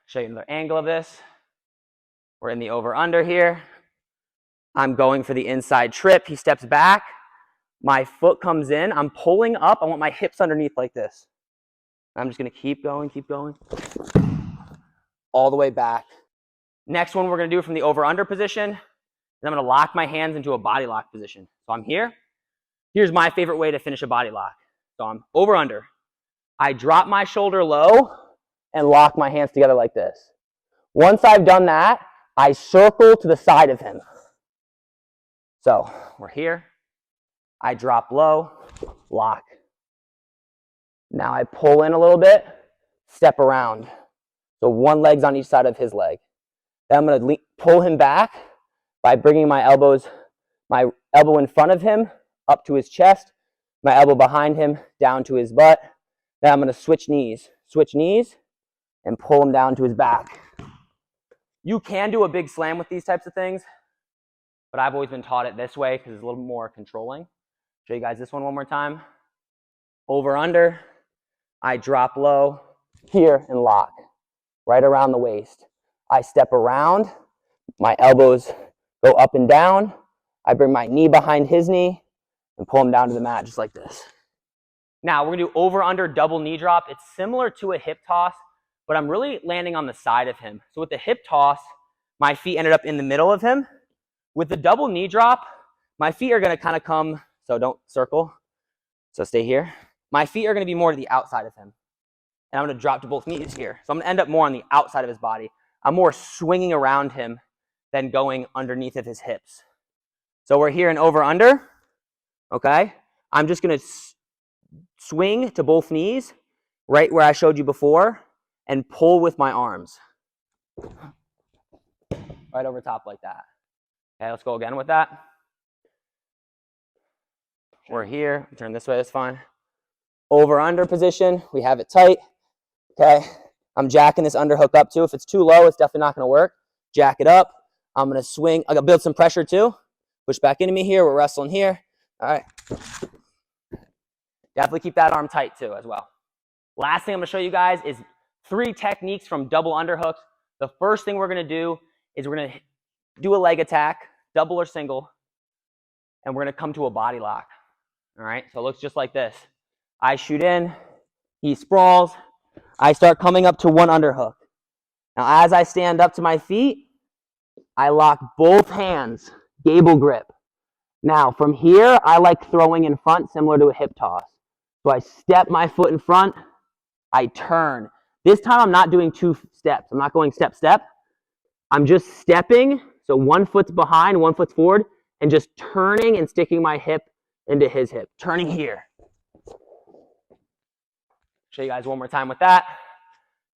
Show you another angle of this. We're in the over under here. I'm going for the inside trip. He steps back. My foot comes in. I'm pulling up. I want my hips underneath like this. I'm just going to keep going, all the way back. Next one we're going to do from the over-under position is I'm going to lock my hands into a body lock position. So I'm here. Here's my favorite way to finish a body lock. So I'm over-under. I drop my shoulder low and lock my hands together like this. Once I've done that, I circle to the side of him. So we're here. I drop low, lock. Now I pull in a little bit, step around. So one leg's on each side of his leg. Then I'm going to pull him back by bringing my elbow in front of him up to his chest, my elbow behind him down to his butt. Then I'm going to switch knees, and pull him down to his back. You can do a big slam with these types of things, but I've always been taught it this way because it's a little more controlling. Show you guys this one more time. Over, under. I drop low here and lock right around the waist. I step around. My elbows go up and down. I bring my knee behind his knee and pull him down to the mat just like this. Now we're going to do over, under, double knee drop. It's similar to a hip toss, but I'm really landing on the side of him. So with the hip toss, my feet ended up in the middle of him. With the double knee drop, my feet are going to kind of come, so don't circle. So stay here. My feet are going to be more to the outside of him. And I'm going to drop to both knees here. So I'm going to end up more on the outside of his body. I'm more swinging around him than going underneath of his hips. So we're here in over, under. Okay? I'm just going to swing to both knees, right where I showed you before, and pull with my arms. Right over top like that. Okay, let's go again with that. We're here. Turn this way, that's fine. Over, under position. We have it tight. Okay. I'm jacking this underhook up too. If it's too low, it's definitely not going to work. Jack it up. I'm going to swing. I'm going to build some pressure too. Push back into me here. We're wrestling here. All right. Definitely keep that arm tight too as well. Last thing I'm gonna show you guys is 3 techniques from double underhooks. The first thing we're gonna do is we're gonna do a leg attack, double or single, and we're gonna come to a body lock. All right, so it looks just like this. I shoot in, he sprawls, I start coming up to one underhook. Now as I stand up to my feet, I lock both hands, gable grip. Now from here, I like throwing in front similar to a hip toss. So I step my foot in front, I turn. This time I'm not doing 2 steps. I'm not going step, step. I'm just stepping, so one foot's behind, one foot's forward, and just turning and sticking my hip into his hip. Turning here. Show you guys one more time with that.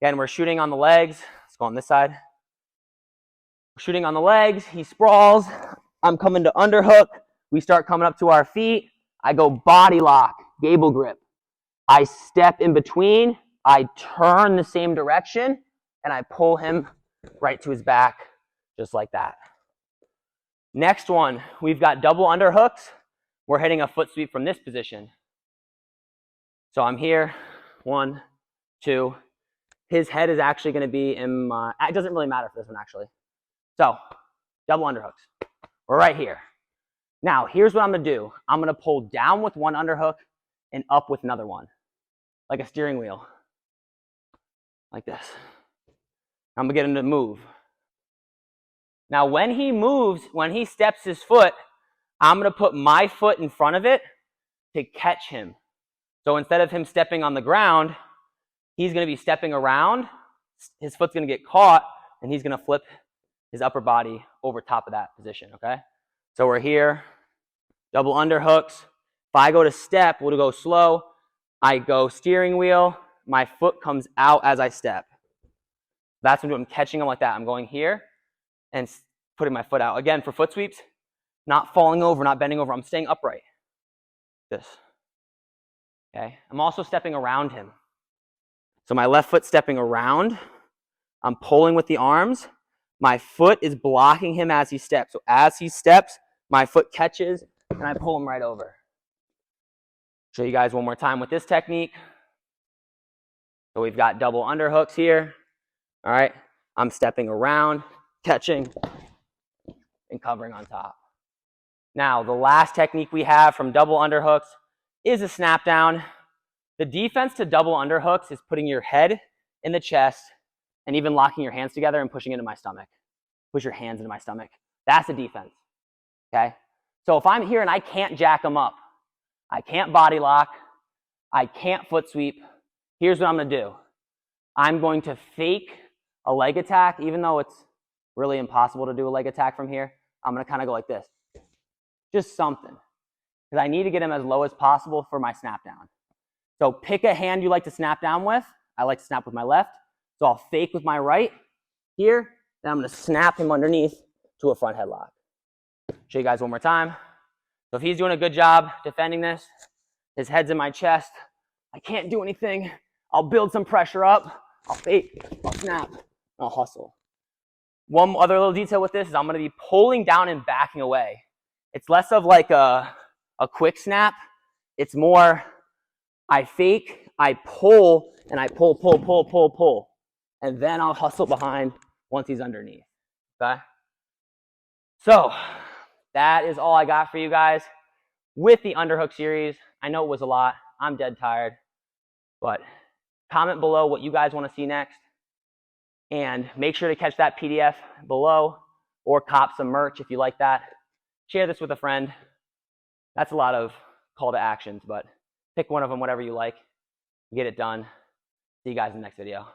Again, we're shooting on the legs. Let's go on this side. We're shooting on the legs. He sprawls. I'm coming to underhook. We start coming up to our feet. I go body lock, gable grip. I step in between. I turn the same direction, and I pull him right to his back, just like that. Next one, we've got double underhooks. We're hitting a foot sweep from this position. So I'm here, 1, 2. His head is actually going to be in my, it doesn't really matter for this one actually. So, double underhooks. We're right here. Now, here's what I'm going to do. I'm going to pull down with one underhook and up with another one, like a steering wheel, like this. I'm going to get him to move. Now, when he moves, when he steps his foot, I'm going to put my foot in front of it to catch him. So instead of him stepping on the ground, he's going to be stepping around. His foot's going to get caught, and he's going to flip his upper body over top of that position, okay? So we're here, double underhooks. If I go to step, we'll go slow. I go steering wheel. My foot comes out as I step. That's what I'm doing. I'm catching him like that. I'm going here and putting my foot out. Again, for foot sweeps, not falling over, not bending over. I'm staying upright. This. Okay? I'm also stepping around him. So my left foot stepping around. I'm pulling with the arms. My foot is blocking him as he steps. So as he steps, my foot catches, and I pull him right over. Show you guys one more time with this technique. So we've got double underhooks here. All right. I'm stepping around, catching, and covering on top. Now, the last technique we have from double underhooks is a snap down. The defense to double underhooks is putting your head in the chest and even locking your hands together and pushing into my stomach. Push your hands into my stomach. That's the defense, okay? So if I'm here and I can't jack them up, I can't body lock, I can't foot sweep, here's what I'm going to do. I'm going to fake a leg attack, even though it's really impossible to do a leg attack from here. I'm going to kind of go like this. Just something. Because I need to get him as low as possible for my snap down. So pick a hand you like to snap down with. I like to snap with my left. So I'll fake with my right here. Then I'm going to snap him underneath to a front headlock. Show you guys one more time. So if he's doing a good job defending this, his head's in my chest, I can't do anything. I'll build some pressure up. I'll fake, I'll snap, I'll hustle. One other little detail with this is I'm going to be pulling down and backing away. It's less of like a quick snap. It's more I fake, I pull, and I pull, pull, pull, pull, pull. And then I'll hustle behind once he's underneath, okay? So that is all I got for you guys with the underhook series. I know it was a lot. I'm dead tired. But comment below what you guys want to see next. And make sure to catch that PDF below or cop some merch if you like that. Share this with a friend. That's a lot of call to actions, but pick one of them, whatever you like. Get it done. See you guys in the next video.